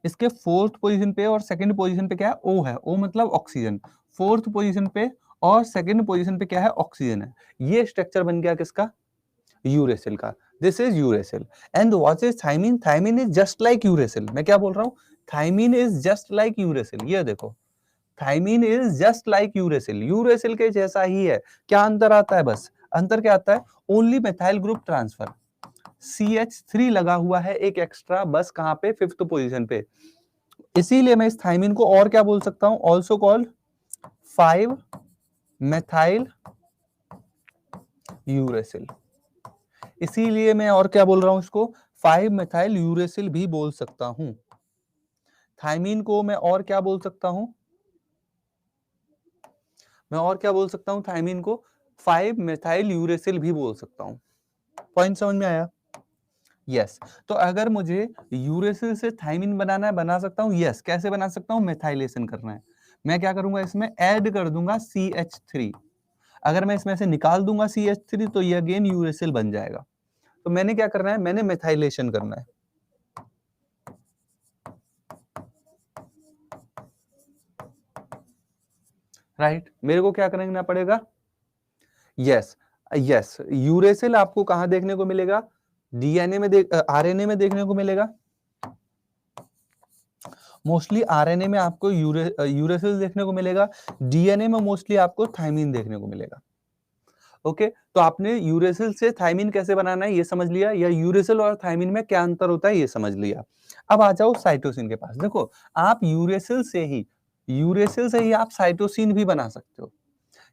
इसके फोर्थ पोजीशन पे और सेकंड पोजीशन पे क्या है, O है। O मतलब ऑक्सीजन। फोर्थ पोजीशन पे और सेकंड पोजीशन पे क्या है, ऑक्सीजन है। ये स्ट्रक्चर बन गया किसका, यूरेसिल का। This is uracil. And what is thymine, thymine is just like uracil. मैं क्या बोल रहा हूँ, thymine is just like uracil. ये देखो thymine is just like uracil, uracil के जैसा ही है। क्या अंतर आता है, बस अंतर क्या आता है, only methyl group transfer, CH3 लगा हुआ है एक एक्स्ट्रा, बस कहां पे, फिफ्थ पोजीशन पे। इसीलिए मैं इस थायमिन को और क्या बोल सकता हूं, ऑल्सो कॉल्ड 5 मेथाइल यूरेसिल। इसीलिए मैं और क्या बोल रहा हूं, इसको 5 मेथाइल यूरेसिल भी बोल सकता हूं। थायमिन को मैं और क्या बोल सकता हूं, मैं और क्या बोल सकता हूं, थायमिन को 5 मेथाइल यूरेसिल भी बोल सकता हूं। पॉइंट समझ में आया? यस। तो अगर मुझे यूरेसिल से थायमिन बनाना है, बना सकता हूं। यस, कैसे बना सकता हूं, मेथाइलेशन करना है। मैं क्या करूंगा, इसमें ऐड कर दूंगा CH3। अगर मैं इसमें से निकाल दूंगा CH3 तो ये अगेन यूरेसिल बन जाएगा। तो मैंने क्या करना है, मैंने मेथाइलेशन करना है, राइट। मेरे को क्या करना पड़ेगा, यस यस, यूरेसिल आपको कहां देखने को मिलेगा, डीएनए में आरएनए में देखने को मिलेगा। मोस्टली आरएनए में आपको यूरेसिल देखने को मिलेगा, डीएनए में मोस्टली आपको थायमिन देखने को मिलेगा। ओके, तो आपने यूरेसिल से थायमिन कैसे बनाना है ये समझ लिया, या यूरेसिल और थायमिन में क्या अंतर होता है ये समझ लिया। अब आ जाओ साइटोसिन के पास। देखो, आप यूरेसिल से ही आप साइटोसिन भी बना सकते हो।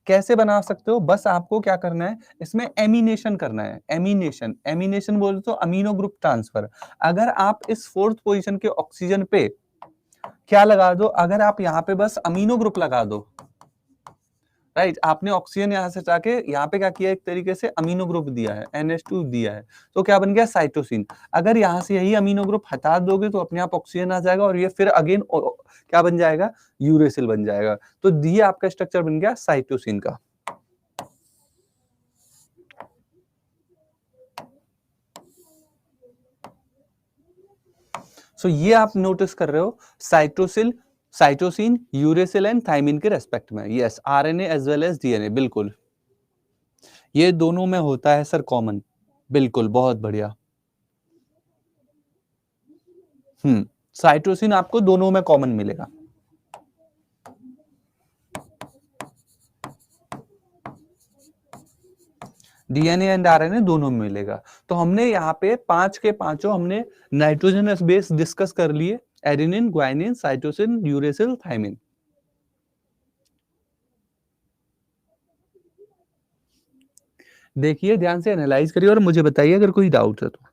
कैसे बना सकते हो, बस आपको क्या करना है, इसमें एमिनेशन करना है। एमिनेशन बोले तो अमीनो ग्रुप ट्रांसफर। अगर आप इस 4th पोजीशन के ऑक्सीजन पे क्या लगा दो, अगर आप यहाँ पे बस अमीनो ग्रुप लगा दो, राइट, आपने ऑक्सीजन यहाँ से जाके यहाँ पे क्या किया, एक तरीके से अमीनो ग्रुप दिया है, NH2 दिया है, तो क्या बन गया, साइटोसिन। अगर यहाँ से यही अमीनो ग्रुप हटा दोगे तो अपने आप ऑक्सीजन आ जाएगा और ये फिर अगेन क्या बन जाएगा, यूरेसिल बन जाएगा। तो ये आपका स्ट्रक्चर बन गया साइटोसिन का। सो ये आप नोटिस कर रहे हो, साइटोसिन, यूरेसिल एंड थायमिन के रेस्पेक्ट में। Yes, RNA as well as DNA, बिल्कुल ये दोनों में होता है सर कॉमन, बिल्कुल, बहुत बढ़िया। साइटोसिन आपको दोनों में कॉमन मिलेगा। डीएनए एंड आरएनए दोनों में मिलेगा। तो हमने यहाँ पे 5 के 5 हमने नाइट्रोजनस बेस डिस्कस कर लिए, adenine, guanine, cytosine, uracil, thymine. देखिए, ध्यान से एनालाइज करिए और मुझे बताइए अगर कोई डाउट है तो।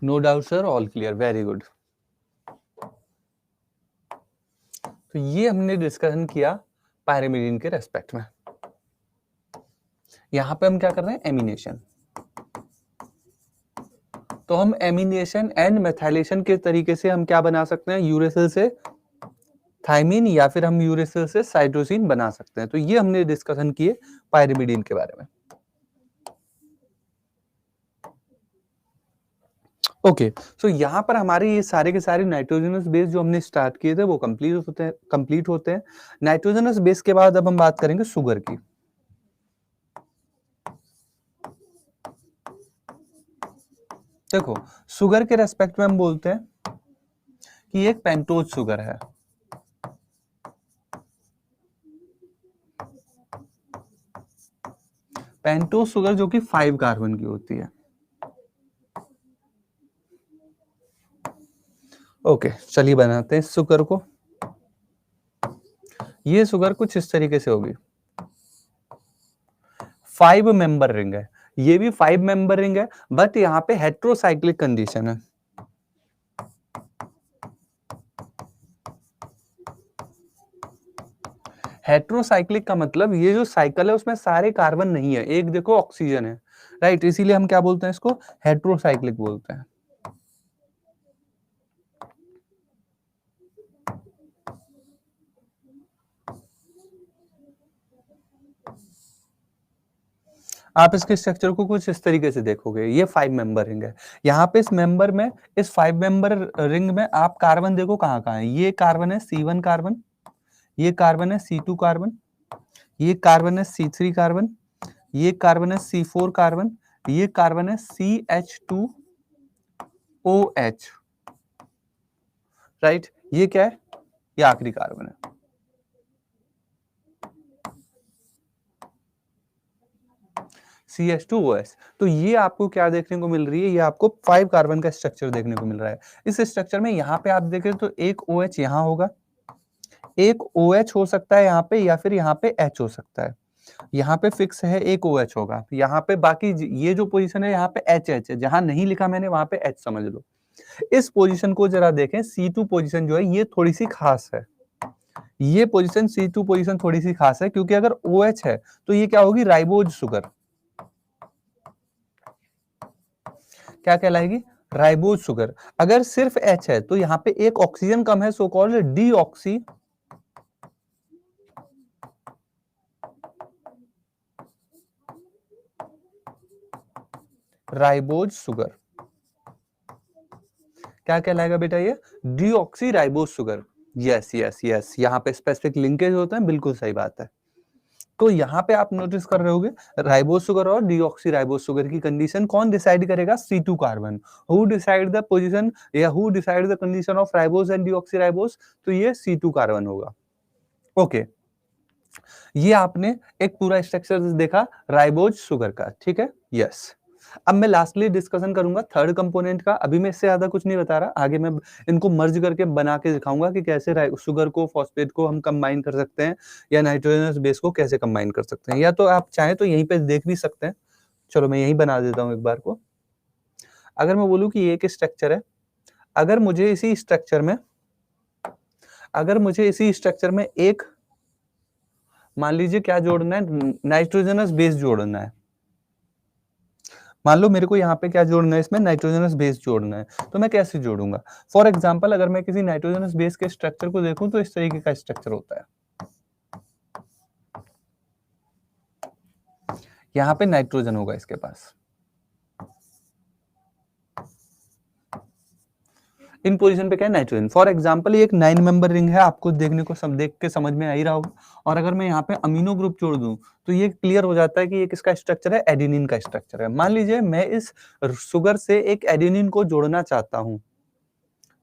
No doubt sir, all clear, very good. तो ये हमने डिस्कशन किया पायरिमिडीन के रेस्पेक्ट में। यहां पे हम क्या कर रहे हैं, एमिनेशन। तो हम एमिनेशन एंड मेथाइलेशन के तरीके से हम क्या बना सकते हैं, यूरेसिल से थायमिन या फिर हम यूरेसिल से साइटोसिन बना सकते हैं। तो ये हमने डिस्कशन किए पायरिमिडीन के बारे में। ओके, सो यहाँ पर हमारे ये सारे के सारे नाइट्रोजनस बेस जो हमने स्टार्ट किए थे वो कंप्लीट होते हैं। नाइट्रोजनस बेस के बाद अब हम बात करेंगे शुगर की। देखो, शुगर के रेस्पेक्ट में हम बोलते हैं कि एक पेंटोज शुगर है। पेंटोज शुगर जो कि 5 कार्बन की होती है। ओके, चलिए बनाते हैं शुगर को। ये शुगर कुछ इस तरीके से होगी, 5 मेंबर रिंग है। ये भी 5 मेंबर रिंग है, बट यहाँ पे हेट्रोसाइक्लिक कंडीशन है। हेट्रोसाइक्लिक का मतलब ये जो साइकिल है उसमें सारे कार्बन नहीं है, एक देखो ऑक्सीजन है, राइट, इसीलिए हम क्या बोलते हैं, इसको हेट्रोसाइक्लिक बोलते हैं। आप इसके स्ट्रक्चर को कुछ इस तरीके से देखोगे, ये 5 मेंबर रिंग है। यहाँ पे इस मेंबर में, इस 5 मेंबर रिंग में आप कार्बन देखो कहाँ कहाँ है। ये कार्बन है C1 कार्बन, ये कार्बन है C2 कार्बन, ये कार्बन है C3 कार्बन, ये कार्बन है C4 कार्बन, ये कार्बन है CH2OH, राइट। ये क्या है, ये आखिरी कार्बन है। CH2OH। तो ये आपको क्या देखने को मिल रही है, ये आपको 5 कार्बन का स्ट्रक्चर देखने को मिल रहा है। इस स्ट्रक्चर में यहाँ पे आप देखें तो एक OH यहाँ होगा, एक OH हो सकता है यहाँ पे, या फिर यहाँ पे H हो सकता है। यहाँ पे फिक्स है एक OH होगा, यहाँ पे बाकी ये जो पोजीशन है यहाँ पे HH है, जहां नहीं लिखा मैंने वहां पे H समझ लो। इस पोजीशन को जरा देखें, C2 पोजीशन जो है ये थोड़ी सी खास है। ये पोजीशन C2 पोजीशन थोड़ी सी खास है, क्योंकि अगर OH है तो ये क्या होगी, राइबोज शुगर। क्या कहलाएगी, राइबोज शुगर। अगर सिर्फ H है तो यहाँ पे एक ऑक्सीजन कम है, so called deoxy ribose sugar. क्या कहलाएगा बेटा, ये deoxy ribose sugar. Yes yes yes, यहाँ पे स्पेसिफिक लिंकेज होता है, बिल्कुल सही बात है। तो यहाँ पे आप नोटिस कर रहे होगे, राइबोज शुगर और डीऑक्सी राइबोज शुगर की कंडीशन कौन डिसाइड करेगा, C2 carbon. Who decide the position या who decide the condition of ribose and deoxyribose, तो ये C2 कार्बन होगा। ओके, ये आपने एक पूरा स्ट्रक्चर देखा राइबोज शुगर का, ठीक है। यस, अब मैं लास्टली डिस्कशन करूंगा थर्ड कंपोनेंट का। अभी मैं इससे ज्यादा कुछ नहीं बता रहा, आगे मैं इनको मर्ज करके बना के दिखाऊंगा कि कैसे शुगर को, फॉस्फेट को हम कंबाइन कर सकते हैं, या नाइट्रोजनस बेस को कैसे कंबाइन कर सकते हैं, या तो आप चाहें तो यहीं पे देख भी सकते हैं। चलो मैं यहीं बना देता हूँ एक बार को। अगर मैं बोलूँ कि ये एक स्ट्रक्चर है, अगर मुझे इसी स्ट्रक्चर में एक, मान लीजिए क्या जोड़ना है, नाइट्रोजनस बेस जोड़ना है। मान लो मेरे को यहाँ पे क्या जोड़ना है, इसमें नाइट्रोजनस बेस जोड़ना है, तो मैं कैसे जोड़ूंगा। फॉर एग्जांपल, अगर मैं किसी नाइट्रोजनस बेस के स्ट्रक्चर को देखूं तो इस तरीके का स्ट्रक्चर होता है। यहाँ पे नाइट्रोजन होगा इसके पास, इन पोजीशन पे क्या है, नाइट्रोजन। फॉर एग्जांपल ये एक 9 मेंबर रिंग है, आपको देखने को देख के समझ में आ ही रहा होगा। और अगर मैं यहाँ पे अमीनो ग्रुप जोड़ दूं तो ये क्लियर हो जाता है कि ये किसका स्ट्रक्चर है, एडेनिन का स्ट्रक्चर है। मान लीजिए मैं इस शुगर से एक एडेनिन को जोड़ना चाहता हूँ,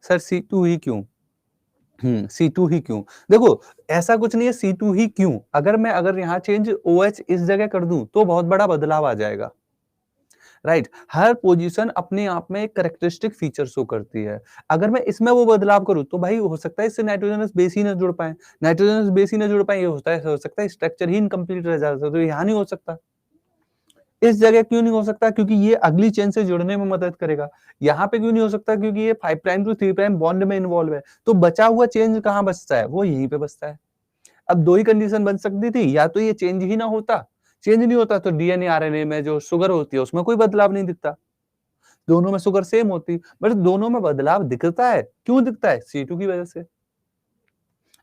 सर C2 ही क्यों, C2 ही क्यों, देखो ऐसा कुछ नहीं है, C2 ही क्यों, अगर यहाँ चेंज OH इस जगह कर दूं तो बहुत बड़ा बदलाव आ जाएगा, राइट। हर पोजीशन अपने आप में एक कैरेक्टरिस्टिक फीचर शो करती है। अगर मैं इसमें वो बदलाव करूं तो भाई हो सकता है इससे नाइट्रोजनस बेस ही ना जुड़ पाए, ये हो सकता है स्ट्रक्चर ही इनकम्प्लीट रह जाता है, तो यहाँ नहीं हो सकता। इस जगह क्यों नहीं हो सकता, क्योंकि ये अगली चेन से जुड़ने में मदद करेगा। यहाँ पे क्यों नहीं हो सकता, क्योंकि ये 5 प्राइम टू 3 प्राइम बॉन्ड में इन्वॉल्व है। तो बचा हुआ चेंज कहाँ बचता है, वो यहीं पे बचता है। अब दो ही कंडीशन बन सकती थी, या तो ये चेंज ही ना होता, चेंज नहीं होता तो डीएनए आरएनए में जो शुगर होती है उसमें कोई बदलाव नहीं दिखता, दोनों में शुगर सेम होती, बट दोनों में बदलाव दिखता है। क्यों दिखता है, C2 की वजह से।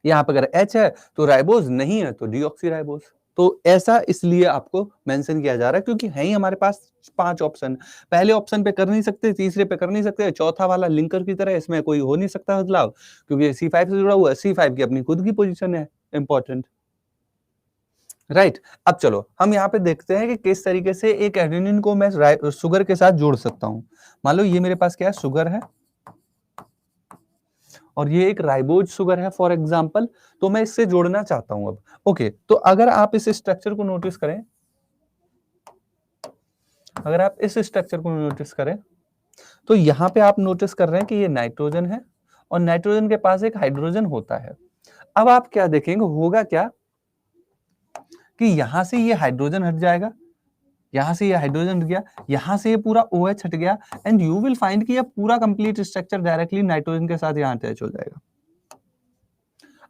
यहाँ पे अगर H है तो राइबोज, नहीं है तो डीऑक्सी राइबोज। तो ऐसा इसलिए आपको मेंशन किया जा रहा है क्योंकि है ही हमारे पास 5 ऑप्शन। पहले ऑप्शन पे कर नहीं सकते, तीसरे पे कर नहीं सकते, चौथा वाला लिंकर की तरह इसमें कोई हो नहीं सकता बदलाव, क्योंकि C5 से जुड़ा हुआ है। C5 की अपनी खुद की पोजीशन है इंपॉर्टेंट, राइट। अब चलो हम यहाँ पे देखते हैं कि किस तरीके से एक एडेनिन को मैं शुगर के साथ जोड़ सकता हूँ। मान लो ये मेरे पास क्या है, शुगर है और ये एक राइबोज शुगर है फॉर एग्जांपल, तो मैं इससे जोड़ना चाहता हूं अब। ओके, तो अगर आप इस स्ट्रक्चर को नोटिस करें, तो यहां पे आप नोटिस कर रहे हैं कि ये नाइट्रोजन है और नाइट्रोजन के पास एक हाइड्रोजन होता है। अब आप क्या देखेंगे, होगा क्या कि यहां से ये हाइड्रोजन हट जाएगा, यहां से ये हाइड्रोजन हट गया, यहां से ये पूरा OH हट गया, एंड यू विल फाइंड कि ये पूरा कंप्लीट स्ट्रक्चर डायरेक्टली नाइट्रोजन के साथ यहां अटैच हो जाएगा।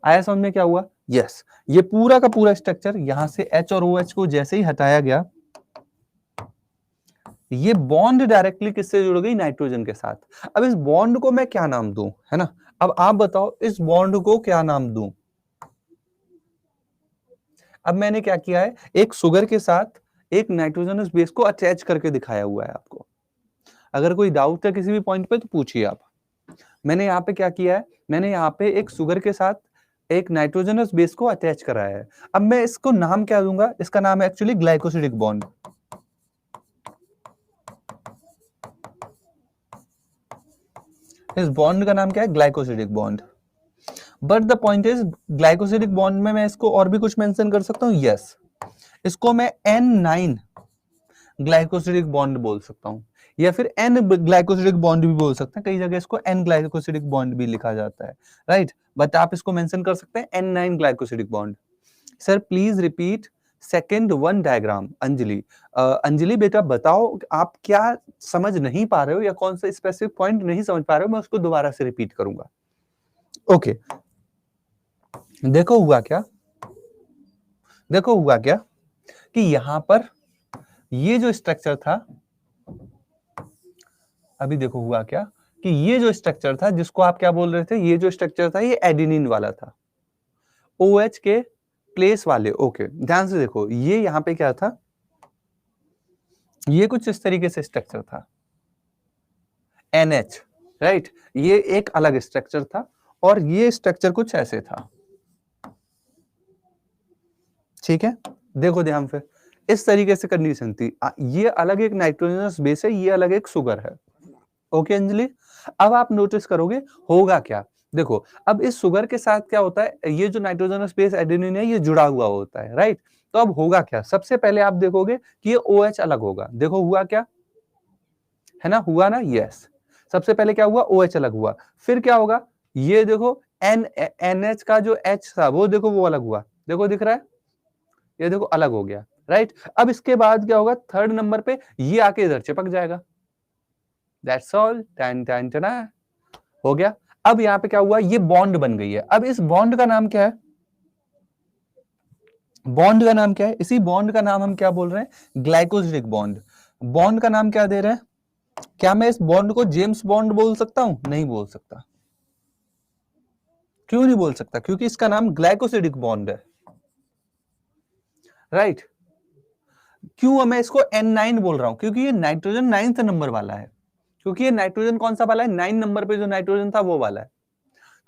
आया समझ में क्या हुआ? यस, ये पूरा का पूरा स्ट्रक्चर यहां से H और OH को जैसे ही हटाया गया, ये बॉन्ड डायरेक्टली किससे जुड़ गई, नाइट्रोजन के साथ। अब इस बॉन्ड को मैं क्या नाम दूं, है ना। अब आप बताओ इस बॉन्ड को क्या नाम दूं। अब मैंने क्या किया है, एक शुगर के साथ एक नाइट्रोजनस बेस को अटैच करके दिखाया हुआ है आपको। अगर कोई डाउट है किसी भी पॉइंट पे तो पूछिए आप। मैंने यहाँ पे क्या किया है, मैंने यहाँ पे एक शुगर के साथ एक नाइट्रोजनस बेस को अटैच कराया है। अब मैं इसको नाम क्या दूंगा, इसका नाम है एक्चुअली ग्लाइकोसिडिक बॉन्ड। इस बॉन्ड का नाम क्या है, glycosidic bond. But the point is, glycosidic bond में मैं इसको और भी कुछ मेंशन कर सकता हूँ, यस। इसको मैं N9 ग्लाइकोसिडिक बॉन्ड बोल सकता हूँ, या फिर N ग्लाइकोसिडिक बॉन्ड भी बोल सकते हैं। कई जगह इसको N ग्लाइकोसिडिक बॉन्ड भी लिखा जाता है, राइट। बट आप इसको मेंशन कर सकते हैं N9 glycosidic bond. Sir please repeat second one diagram. Anjali, Anjali बेटा बताओ आप क्या समझ नहीं पा रहे हो, या कौन सा स्पेसिफिक पॉइंट नहीं समझ पा रहे हो, मैं उसको दोबारा से रिपीट करूंगा। ओके, देखो हुआ क्या, देखो हुआ क्या कि यहां पर ये जो स्ट्रक्चर था, अभी देखो हुआ क्या कि ये जो स्ट्रक्चर था जिसको आप क्या बोल रहे थे, ये जो स्ट्रक्चर था ये एडेनिन वाला था, OH के प्लेस वाले। ओके ध्यान से देखो, ये यहां पे क्या था, ये कुछ इस तरीके से स्ट्रक्चर था NH, राइट, ये एक अलग स्ट्रक्चर था और ये स्ट्रक्चर कुछ ऐसे था। ठीक है, देखो ध्यान से, इस तरीके से कंडीशन थी। ये अलग एक नाइट्रोजनस बेस है, ये अलग एक शुगर है। ओके अंजलि, अब आप नोटिस करोगे होगा क्या, देखो अब इस शुगर के साथ क्या होता है, ये जो नाइट्रोजनस बेस एडेनिन है ये जुड़ा हुआ होता है, राइट। तो अब होगा क्या, सबसे पहले आप देखोगे कि ये OH अलग होगा। देखो हुआ क्या, है ना, हुआ ना, यस। सबसे पहले क्या हुआ, OH अलग हुआ, फिर क्या होगा, ये देखो NH का जो H था वो देखो वो अलग हुआ, देखो दिख रहा है, ये देखो अलग हो गया, राइट। अब इसके बाद क्या होगा, थर्ड नंबर पे ये आके इधर चिपक जाएगा, दैट्स ऑल, टन टन टना, हो गया। अब यहां पे क्या हुआ, ये बॉन्ड बन गई है। अब इस बॉन्ड का नाम क्या है, बॉन्ड का नाम क्या है, इसी बॉन्ड का नाम हम क्या बोल रहे हैं, ग्लाइकोसिडिक बॉन्ड। बॉन्ड का नाम क्या दे रहे हैं, क्या मैं इस बॉन्ड को जेम्स बॉन्ड बोल सकता हूं, नहीं बोल सकता। क्यों नहीं बोल सकता, क्योंकि इसका नाम ग्लाइकोसिडिक बॉन्ड है, राइट। क्यों मैं इसको N9 बोल रहा हूं, क्योंकि ये नाइट्रोजन 9th नंबर वाला है, क्योंकि ये नाइट्रोजन कौन सा वाला है, 9 नंबर पे जो नाइट्रोजन था वो वाला है।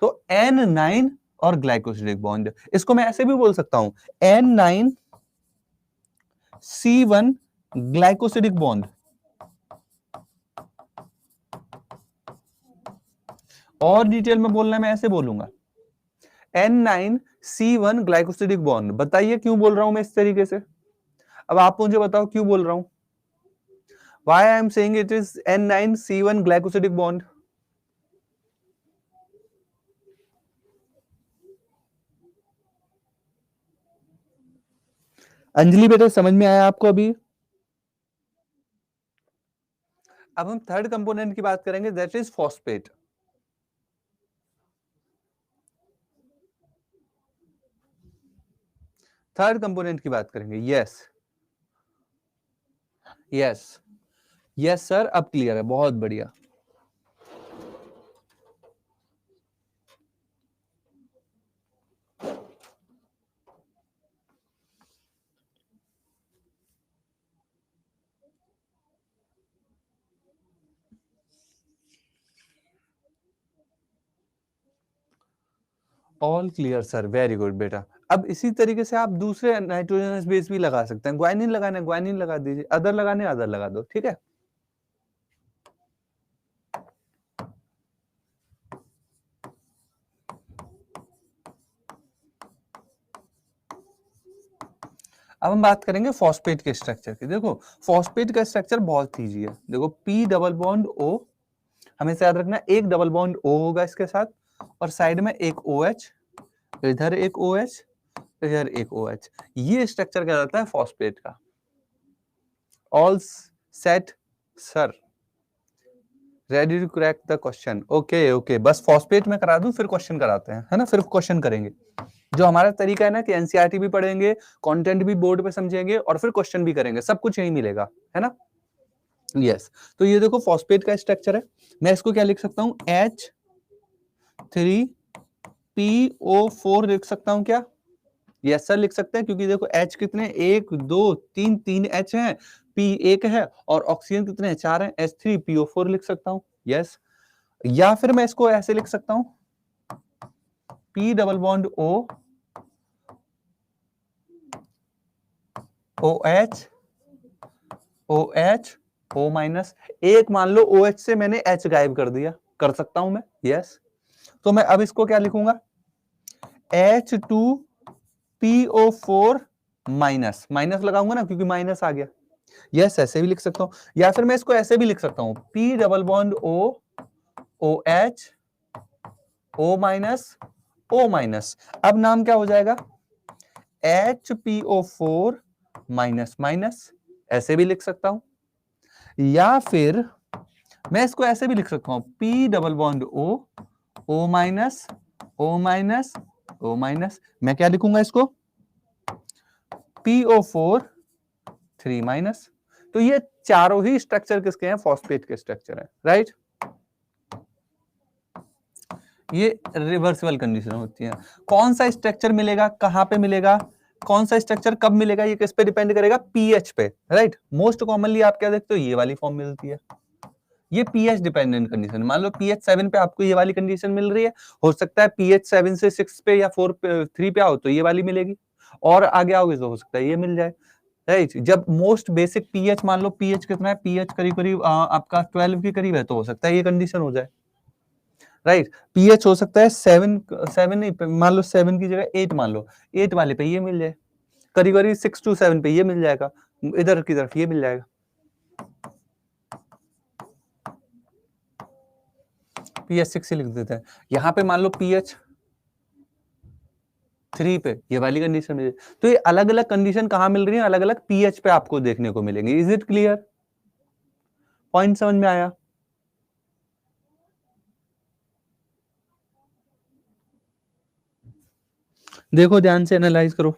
तो N9 और ग्लाइकोसिडिक बॉन्ड, इसको मैं ऐसे भी बोल सकता हूं, N9C1 ग्लाइकोसिडिक बॉन्ड, और डिटेल में बोलना है मैं ऐसे बोलूंगा, N9C1 ग्लाइकोसिडिक बॉन्ड। बताइए क्यों बोल रहा हूं मैं इस तरीके से, अब आप मुझे बताओ क्यों बोल रहा हूं, why I am saying it is N9C1 glycosidic bond. Anjali बेटा समझ में आया आपको अभी। अब हम थर्ड कंपोनेंट की बात करेंगे, that is phosphate. Third component की बात करेंगे, यस यस यस सर, अब क्लियर है, बहुत बढ़िया। All clear sir, very good बेटा। अब इसी तरीके से आप दूसरे नाइट्रोजनस बेस भी लगा सकते हैं, ग्वानिन लगाना है ग्वानिन लगा दीजिए, अदर लगाने अदर लगा दो, ठीक है। अब हम बात करेंगे फॉस्फेट के स्ट्रक्चर की। देखो फॉस्फेट का स्ट्रक्चर बहुत ईजी है, देखो P डबल बॉन्ड O, हमेशा याद रखना एक डबल बॉन्ड O होगा इसके साथ, और साइड में एक OH, इधर एक OH, इधर एक OH, ये स्ट्रक्चर क्या जाता है फॉस्फेट का। All set sir, ready to crack the question, okay okay, बस फॉस्फेट में करा दूं फिर क्वेश्चन कराते हैं, है ना, फिर क्वेश्चन करेंगे। जो हमारा तरीका है ना कि एनसीईआरटी भी पढ़ेंगे, कंटेंट भी बोर्ड पे समझेंगे और फिर क्वेश्चन भी करेंगे, सब कुछ यही मिलेगा, है ना। यस, तो ये देखो फॉस्फेट का स्ट्रक्चर है, मैं इसको क्या लिख सकता हूं, H3PO4 लिख सकता हूं क्या, यस सर लिख सकते हैं, क्योंकि देखो H कितने, 1 2 3, 3 H हैं, P एक है, और ऑक्सीजन कितने हैं, 4 हैं, H3PO4 लिख सकता हूं, यस। या फिर मैं इसको ऐसे लिख सकता हूं, P double bond O, OH OH O minus, एक मान लो OH से मैंने H गायब कर दिया, कर सकता हूं मैं, यस। तो मैं अब इसको क्या लिखूंगा, H2PO4 माइनस, माइनस लगाऊंगा ना क्योंकि माइनस आ गया, यस ऐसे भी लिख सकता हूं, या फिर मैं इसको ऐसे भी लिख सकता हूं, P double bond O OH O minus O minus, अब नाम क्या हो जाएगा, HPO4 माइनस माइनस, ऐसे भी लिख सकता हूं, या फिर मैं इसको ऐसे भी लिख सकता हूं, P double bond O O minus O minus, मैं क्या लिखूंगा इसको, PO4 3 माइनस। तो ये चारों ही स्ट्रक्चर किसके हैं, फॉस्फेट के स्ट्रक्चर है, राइट। ये रिवर्सिबल कंडीशन होती है। कौन सा स्ट्रक्चर मिलेगा, कहां पे मिलेगा, कौन सा स्ट्रक्चर कब मिलेगा, ये किस पे डिपेंड करेगा, पीएच पे, राइट। मोस्ट कॉमनली आप क्या देखते हो, ये वाली फॉर्म मिलती है, ये पीएच डिपेंडेंट कंडीशन। मान लो पीएच 7 पे आपको ये वाली कंडीशन मिल रही है, हो सकता है पीएच 7 से 6 पे या 4 पे 3 पे आओ तो ये वाली मिलेगी, और आगे आओगे तो हो सकता है ये मिल जाए, राइट। जब मोस्ट बेसिक पीएच, मान लो पीएच कितना है, पीएच करीब करीब आपका 12 के करीब है, तो हो सकता है ये कंडीशन हो जाए, राइट। पीएच हो सकता है 7 नहीं, मान लो 7 की जगह 8 मान लो, 8 वाले पे ये मिल जाए, करीब करीब 6 to 7 पे ये मिल जाएगा, इधर की तरफ ये मिल जाएगा। पीएच 6 लिख देते हैं, यहाँ पे मान लो पीएच 3 पे ये वाली कंडीशन मिल, तो ये अलग अलग कंडीशन कहां मिल रही है, अलग अलग पीएच पे आपको देखने को मिलेंगे। इज इट क्लियर, पॉइंट समझ में आया। देखो ध्यान से एनालाइज करो।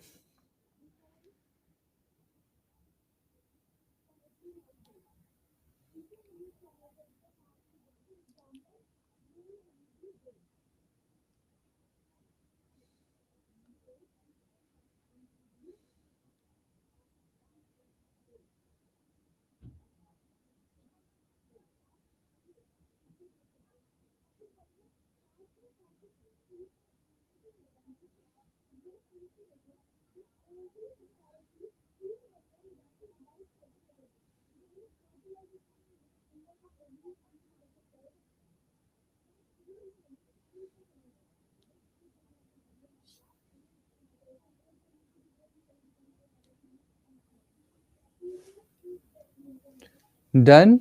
Done.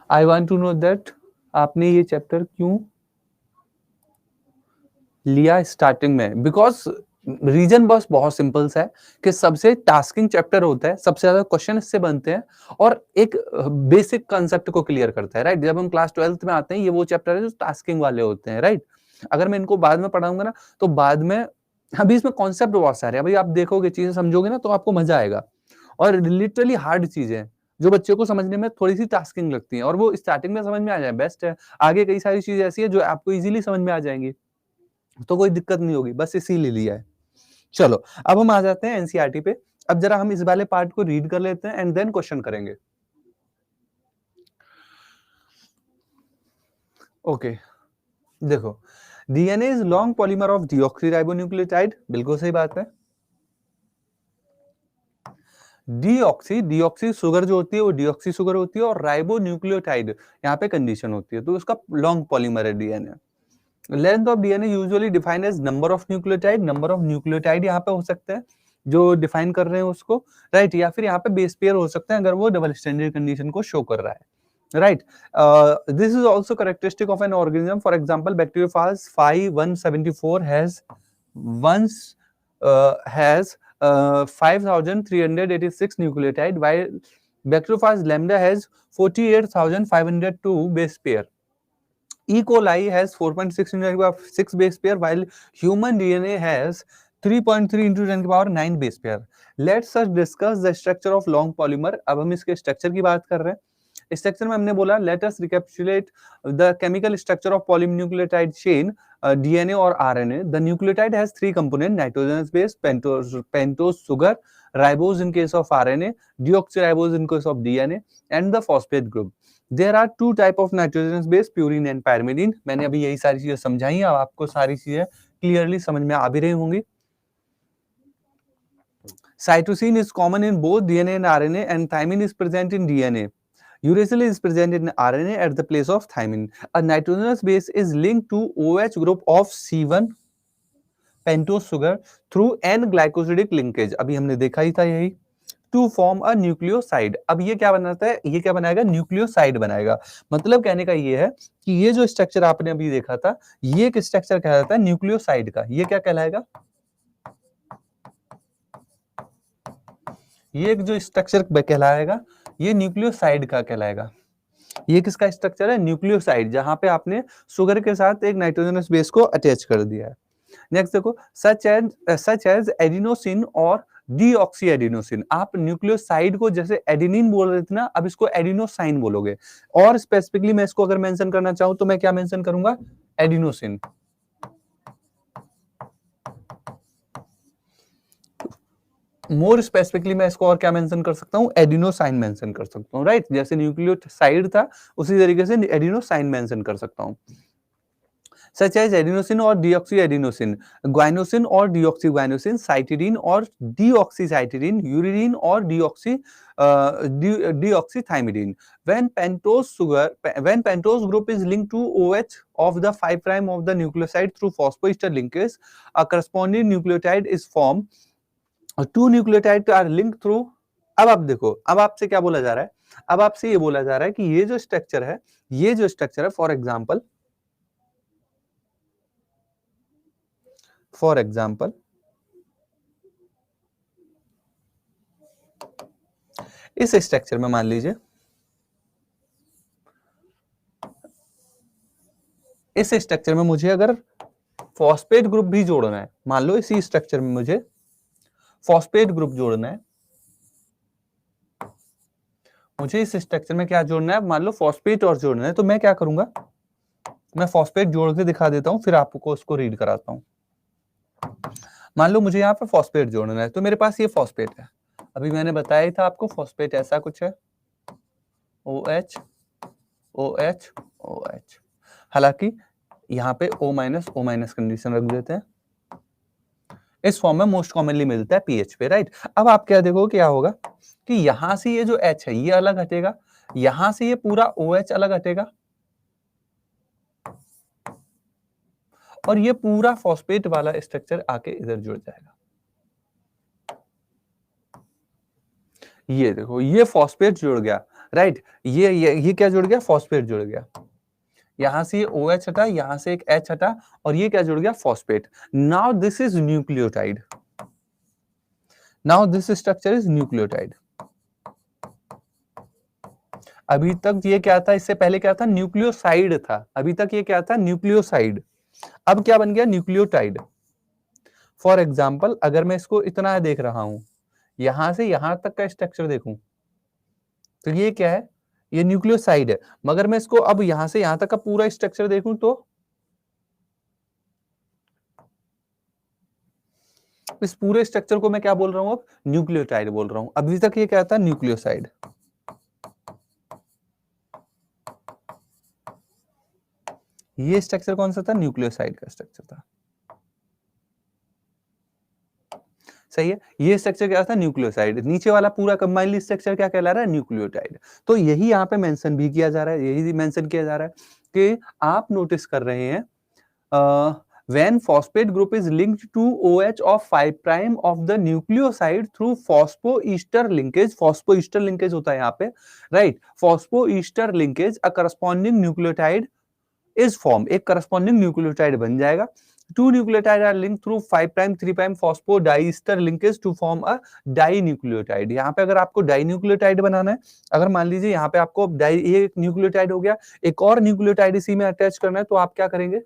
I want to know that आपने ये चैप्टर क्यों लिया स्टार्टिंग में, बिकॉज रीजन बस बहुत सिंपल सा है कि सबसे टास्किंग चैप्टर होता है, सबसे ज्यादा क्वेश्चन इससे बनते हैं, और एक बेसिक कंसेप्ट को क्लियर करता है, राइट। जब हम क्लास 12th में आते हैं, ये वो चैप्टर है जो टास्किंग वाले होते हैं, राइट। अगर मैं इनको बाद में पढ़ाऊंगा ना, तो बाद में, अभी इसमें कॉन्सेप्ट बहुत सारे हैं, अभी आप देखोगे चीजें समझोगे ना तो आपको मजा आएगा, और लिटरली हार्ड चीजें हैं जो बच्चों को समझने में थोड़ी सी टास्किंग लगती है, और वो स्टार्टिंग में समझ में आ जाए बेस्ट है। आगे कई सारी चीजें ऐसी है जो आपको इजीली समझ में आ जाएंगी, तो कोई दिक्कत नहीं होगी, बस इसीलिए लिया है। चलो अब हम आ जाते हैं एनसीईआरटी पे। अब जरा हम इस वाले पार्ट को रीड कर लेते हैं एंड देन क्वेश्चन करेंगे। ओके देखो, DNA is long polymer of deoxyribonucleotide, बिल्कुल सही बात है। डीऑक्सी शुगर जो होती है वो डीऑक्सी शुगर होती है, और राइबो न्यूक्लियोटाइड यहाँ पे कंडीशन होती है, तो उसका लॉन्ग पॉलीमर है DNA. Length of DNA usually defined as number of nucleotide, number of nucleotide यहाँ पे हो सकते हैं जो डिफाइन कर रहे हैं उसको, राइट। या फिर यहाँ पे बेस पेयर हो सकते हैं अगर वो डबल स्टैंडर्ड कंडीशन को शो कर रहा है, right. This is also characteristic of an organism, for example bacteriophage 5174 has 5386 nucleotide, while bacteriophage lambda has 48502 base pair. E. coli has 4.6 into 10 to the power 6 base pair, while human DNA has 3.3 into 10 to the power 9 base pair. Let's us discuss the structure of long polymer. अब हम इसके structure की बात कर रहे हैं। Structure में हमने बोला let us recapitulate the chemical structure of polynucleotide chain, DNA or RNA. The nucleotide has three components: nitrogenous base, pentose sugar, ribose in case of RNA, deoxyribose in case of DNA, and the phosphate group. There are two type of nitrogenous base, purine and pyrimidine. मैंने अभी यही सारी चीजें समझाई हैं, अब आपको सारी चीजें क्लियरली समझ में आ भी रही होंगी। Cytosine is common in both DNA and RNA, and thymine is present in DNA. Uracil is present in RNA at the place of thymine. A nitrogenous base is linked to OH group of C1 pentose sugar through N-glycosidic linkage. अभी हमने देखा ही था यही, to form a nucleoside. अब ये क्या बनाता है, ये क्या बनाएगा, न्यूक्लियोसाइड बनाएगा। मतलब कहने का ये है कि ये जो स्ट्रक्चर आपने अभी देखा था, ये एक स्ट्रक्चर कहलाता है न्यूक्लियोसाइड का। ये क्या कहलाएगा, ये एक जो स्ट्रक्चर कहलाएगा ये न्यूक्लियोसाइड का कहलाएगा। ये किसका स्ट्रक्चर है, न्यूक्लियोसाइड, जहां पे आपने शुगर के साथ एक नाइट्रोजनस बेस को अटैच कर दिया है। नेक्स्ट देखो, सच एज एडिनोसिन और डीऑक्सी एडिनोसिन। आप न्यूक्लियोसाइड को जैसे एडिनिन बोल रहे थे ना, अब इसको एडिनोसाइन बोलोगे। और स्पेसिफिकली मैं इसको अगर मेंशन करना चाहूं तो मैं क्या मेंशन करूंगा, एडिनोसिन। मोर स्पेसिफिकली मैं इसको और क्या मेंशन कर सकता हूँ, एडिनोसाइन मेंशन कर सकता हूँ, राइट। जैसे न्यूक्लियोसाइड था उसी तरीके से एडिनोसाइन मेंशन कर सकता हूँ। सच एज एडिनोसिन और डीऑक्सी एडिनोसिन, ग्वाइनोसिन और डीऑक्सी ग्वाइनोसिन, साइटिडीन और डीऑक्सी साइटिडीन, यूरिडीन और deoxy deoxythymidine. When pentose group is linked to OH of the 5' of the nucleoside through phosphoester linkage, a corresponding nucleotide is formed. Two nucleotides are linked through. अब आप देखो, अब आपसे क्या बोला जा रहा है, अब आपसे ये बोला जा रहा है कि ये जो स्ट्रक्चर है, फॉर एग्जाम्पल इस स्ट्रक्चर में मान लीजिए, इस स्ट्रक्चर में मुझे अगर फॉस्फेट ग्रुप भी जोड़ना है, मान लो इसी स्ट्रक्चर में मुझे फॉस्फेट ग्रुप जोड़ना है, मुझे इस स्ट्रक्चर में क्या जोड़ना है, मान लो फॉस्फेट और जोड़ना है, तो मैं क्या करूंगा, मैं फॉस्फेट जोड़ के दिखा देता हूं, फिर आपको उसको रीड कराता हूं। मान लो मुझे यहाँ पे फॉस्फेट जोड़ना है, तो मेरे पास ये फॉस्फेट है, अभी मैंने बताया ही था आपको, फॉस्फेट ऐसा कुछ है, OH OH OH। हालांकि यहाँ पे O माइनस कंडीशन रख देते हैं, इस फॉर्म में मोस्ट कॉमनली मिलता है पीएच पे, राइट। अब आप क्या देखो क्या होगा कि यहां से ये जो H है ये अलग हटेगा, यहां से ये पूरा OH अलग हटेगा, और ये पूरा फॉस्फेट वाला स्ट्रक्चर आके इधर जुड़ जाएगा। ये देखो, ये फॉस्फेट जुड़ गया, राइट। ये क्या जुड़ गया, फॉस्फेट जुड़ गया, यहां से ये OH हटा, यहां से एक H हटा, और ये क्या जुड़ गया, phosphate. Now this is nucleotide, now this structure is nucleotide. अभी तक ये क्या था, इससे पहले क्या था, न्यूक्लियोसाइड था, अभी तक ये क्या था, न्यूक्लियोसाइड। अब क्या बन गया, न्यूक्लियोटाइड। फॉर एग्जाम्पल अगर मैं इसको इतना देख रहा हूं, यहां से यहां तक का स्ट्रक्चर देखूं, तो ये क्या है, ये न्यूक्लियोसाइड है। मगर मैं इसको अब यहां से यहां तक का पूरा स्ट्रक्चर देखूं, तो इस पूरे स्ट्रक्चर को मैं क्या बोल रहा हूं, अब न्यूक्लियोटाइड बोल रहा हूं। अभी तक ये क्या था, न्यूक्लियोसाइड। ये स्ट्रक्चर कौन सा था, न्यूक्लियोसाइड का स्ट्रक्चर था, सही है। ये स्ट्रक्चर क्या था, न्यूक्लियोसाइड। नीचे वाला पूरा कंबाइंड स्ट्रक्चर क्या कहला रहा है, न्यूक्लियोटाइड। तो यही यहाँ पे मेंशन भी किया जा रहा है, यही मेंशन किया जा रहा है कि आप नोटिस कर रहे हैं, when phosphate group is linked to OH of 5' of the nucleoside through phosphoester linkage होता है यहाँ पे, right? Phosphoester linkage, a corresponding nucleotide is formed, एक corresponding nucleotide बन जाएगा। Two nucleotides are linked through 5', 3' phosphodiester linkage to form a dinucleotide। यहाँ पे अगर आपको डाइन्यूक्लियोटाइड बनाना है, अगर मान लीजिए यहाँ पे आपको ये न्यूक्लियोटाइड हो गया, एक और न्यूक्लियोटाइड इसी में अटैच करना है, तो आप क्या करेंगे,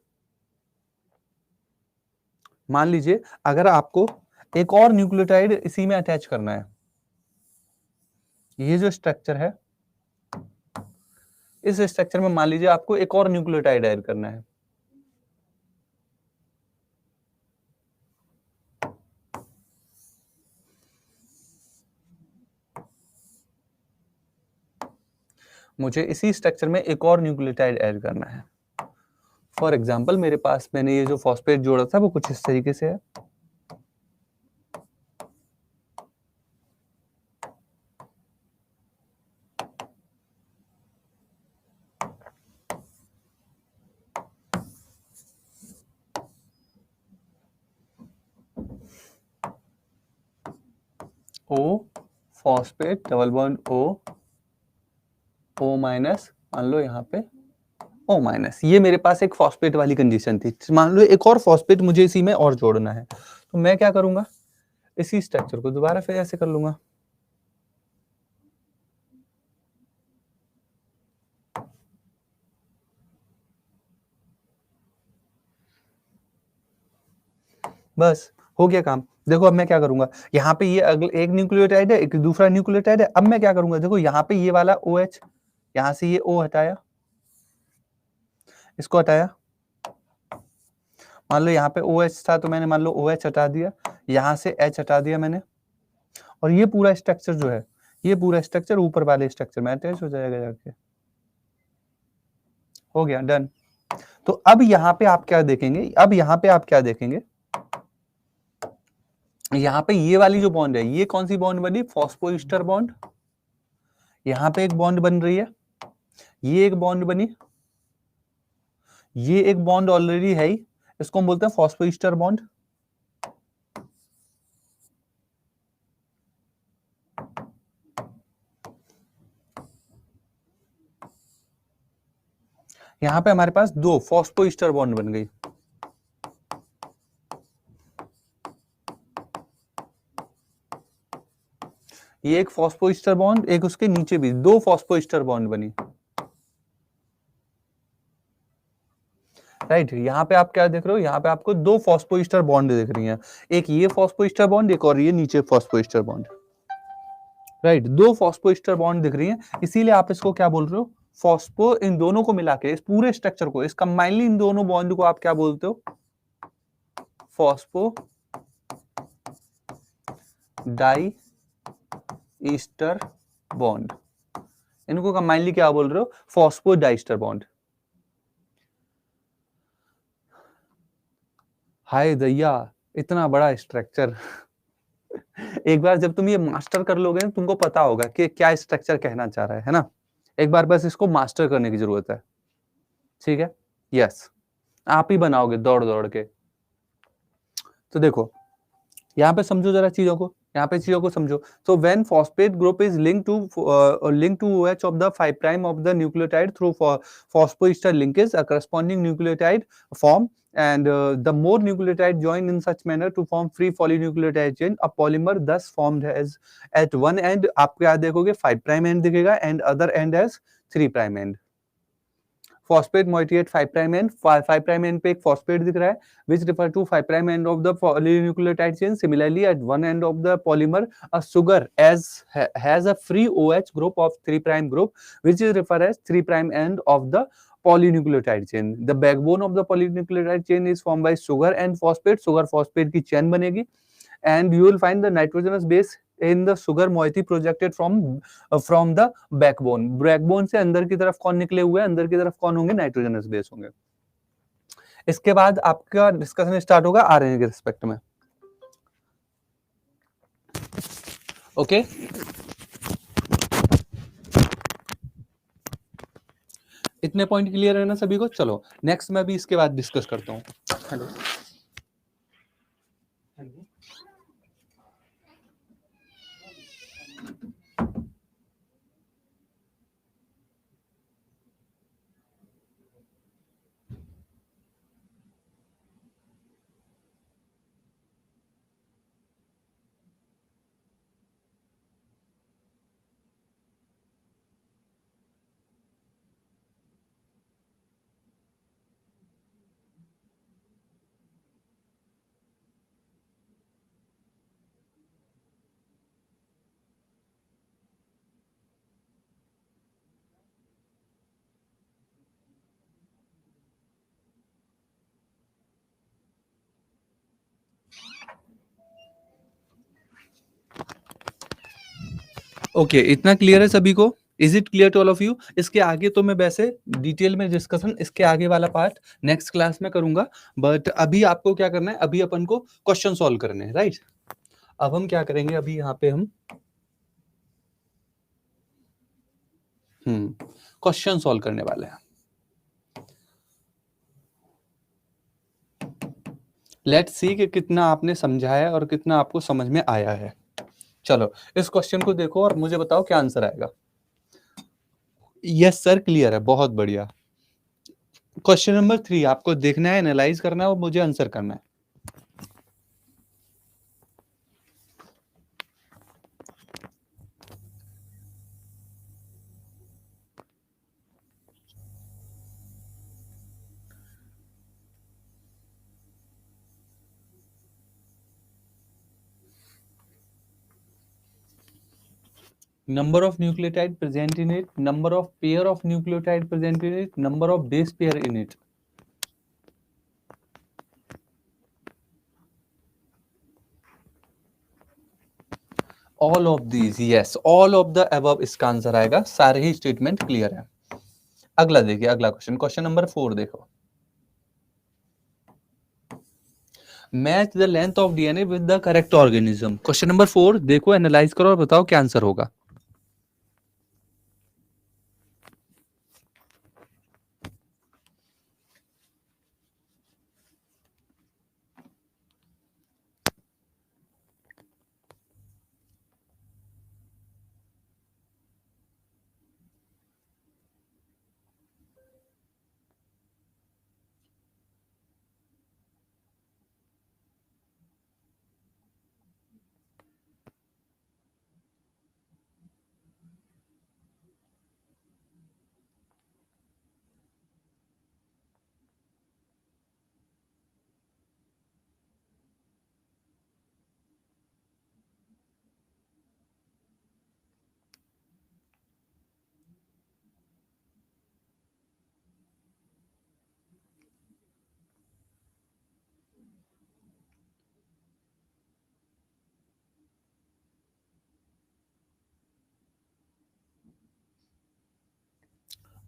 मान लीजिए अगर आपको एक और न्यूक्लियोटाइड इसी में अटैच करना है, ये जो स्ट्रक्चर है, इस स्ट्रक्चर में मान लीजिए आपको एक और न्यूक्लियोटाइड ऐड करना है, मुझे इसी स्ट्रक्चर में एक और न्यूक्लियोटाइड ऐड करना है। फॉर एग्जाम्पल मेरे पास मैंने ये जो फॉस्फेट जोड़ा था वो कुछ इस तरीके से है, O phosphate double bond O minus, मान लो यहाँ पे O माइनस, ये मेरे पास एक फॉस्फेट वाली कंडीशन थी। मान लो एक और फॉस्फेट मुझे इसी में और जोड़ना है, तो मैं क्या करूंगा, इसी स्ट्रक्चर को दोबारा फिर ऐसे कर लूंगा, बस हो गया काम। देखो अब मैं क्या करूंगा, यहाँ पे ये एक न्यूक्लियोटाइड है, एक दूसरा न्यूक्लियोटाइड है। अब मैं क्या करूंगा, देखो यहाँ पे ये वाला OH, यहाँ से ये O हटाया, इसको हटाया, मान लो यहाँ पे OH था तो मैंने मान लो OH हटा दिया, यहाँ से H हटा दिया मैंने, और ये पूरा स्ट्रक्चर जो है, ये पूरा स्ट्रक्चर ऊपर वाले स्ट्रक्चर में अटैच हो जाएगा जाके। हो गया, डन। तो अब यहाँ पे आप क्या देखेंगे, अब यहाँ पे आप क्या देखेंगे, यहाँ पे ये वाली जो बॉन्ड है, ये कौन सी बॉन्ड बनी, फॉस्फोइस्टर बॉन्ड। यहाँ पे एक बॉन्ड बन रही है, ये एक बॉन्ड बनी, ये एक बॉन्ड ऑलरेडी है ही, इसको हम बोलते हैं फॉस्फोइस्टर बॉन्ड। यहाँ पे हमारे पास दो फॉस्फोइस्टर बॉन्ड बन गई। ये एक फॉस्फोइस्टर बॉन्ड, एक उसके नीचे भी दो फॉस्फोइस्टर बॉन्ड बनी, राइट। यहाँ पे आप क्या देख रहे हो, यहाँ पे आपको दो फॉस्फोइस्टर बॉन्ड दिख रही हैं, एक ये फॉस्फोइस्टर बॉन्ड, एक और ये नीचे फॉस्फोइस्टर बॉन्ड, राइट। दो फॉस्फोइस्टर बॉन्ड दिख रही हैं, इसीलिए आप इसको क्या बोल रहे हो, फॉस्फो। इन दोनों को मिला के, इस पूरे स्ट्रक्चर को, इस कंबाइनली इन दोनों बॉन्ड को आप क्या बोलते हो, फॉस्फो डाई ईस्टर बॉन्ड। इनको कंबाइनली क्या बोल रहे हो, फॉस्फो डाइस्टर बॉन्ड। हाय दैया, इतना बड़ा स्ट्रक्चर। एक बार जब तुम ये मास्टर कर लोगे ना, तुमको पता होगा कि क्या स्ट्रक्चर कहना चाह रहा है ना। एक बार बस इसको मास्टर करने की जरूरत है, ठीक है। यस, आप ही बनाओगे दौड़ दौड़ के। तो देखो यहाँ पे समझो जरा चीजों को, यहाँ पे चीजों को समझो। तो when phosphate group is link to OH of the 5 prime of the nucleotide through phosphoester linkage, a corresponding nucleotide form, and the more nucleotide join in such manner to form free polynucleotide chain, a polymer thus formed as at one end आप क्या देखोगे 5 prime end दिखेगा, and other end as 3 prime end। Phosphate moiety at 5 prime end 5 prime end पे एक phosphate दिख रहा है, which refer to 5 prime end of the polynucleotide chain. Similarly, at one end of the polymer, a sugar has a free OH group of 3 prime group, which is referred as 3 prime end of the polynucleotide chain. The backbone of the polynucleotide chain is formed by sugar and phosphate. Sugar phosphate की chain बनेगी, and you will find the nitrogenous base in the sugar moiety projected from the backbone से अंदर की तरफ कौन निकले हुए हैं, अंदर की तरफ कौन होंगे, नाइट्रोजनस बेस होंगे। इसके बाद आपका डिस्कशन स्टार्ट होगा आरएनए के रिस्पेक्ट में। ओके, इतने पॉइंट क्लियर है ना सभी को। चलो नेक्स्ट मैं भी इसके बाद डिस्कस करता हूँ। हेलो, ओके, इतना क्लियर है सभी को, is it clear to all of you. इसके आगे तो मैं वैसे डिटेल में डिस्कशन इसके आगे वाला पार्ट नेक्स्ट क्लास में करूंगा, बट अभी आपको क्या करना है, अभी अपन को क्वेश्चन सॉल्व करने हैं, राइट। अब हम क्या करेंगे, अभी यहाँ पे हम क्वेश्चन सॉल्व करने वाले हैं। लेट्स सी कि कितना आपने समझा है और कितना आपको समझ में आया है। चलो इस क्वेश्चन को देखो और मुझे बताओ क्या आंसर आएगा। यस सर, क्लियर है, बहुत बढ़िया। क्वेश्चन नंबर 3 आपको देखना है, एनालाइज करना है और मुझे आंसर करना है। number of nucleotide present in it, number of pair of nucleotide present in it, number of base pair in it. All of these, yes, all of the above इसका आंसर आएगा, सारे ही statement clear है। अगला देखिए, अगला question, question number 4 देखो। Match the length of DNA with the correct organism. Question number 4 देखो, analyse करो और बताओ क्या आंसर होगा।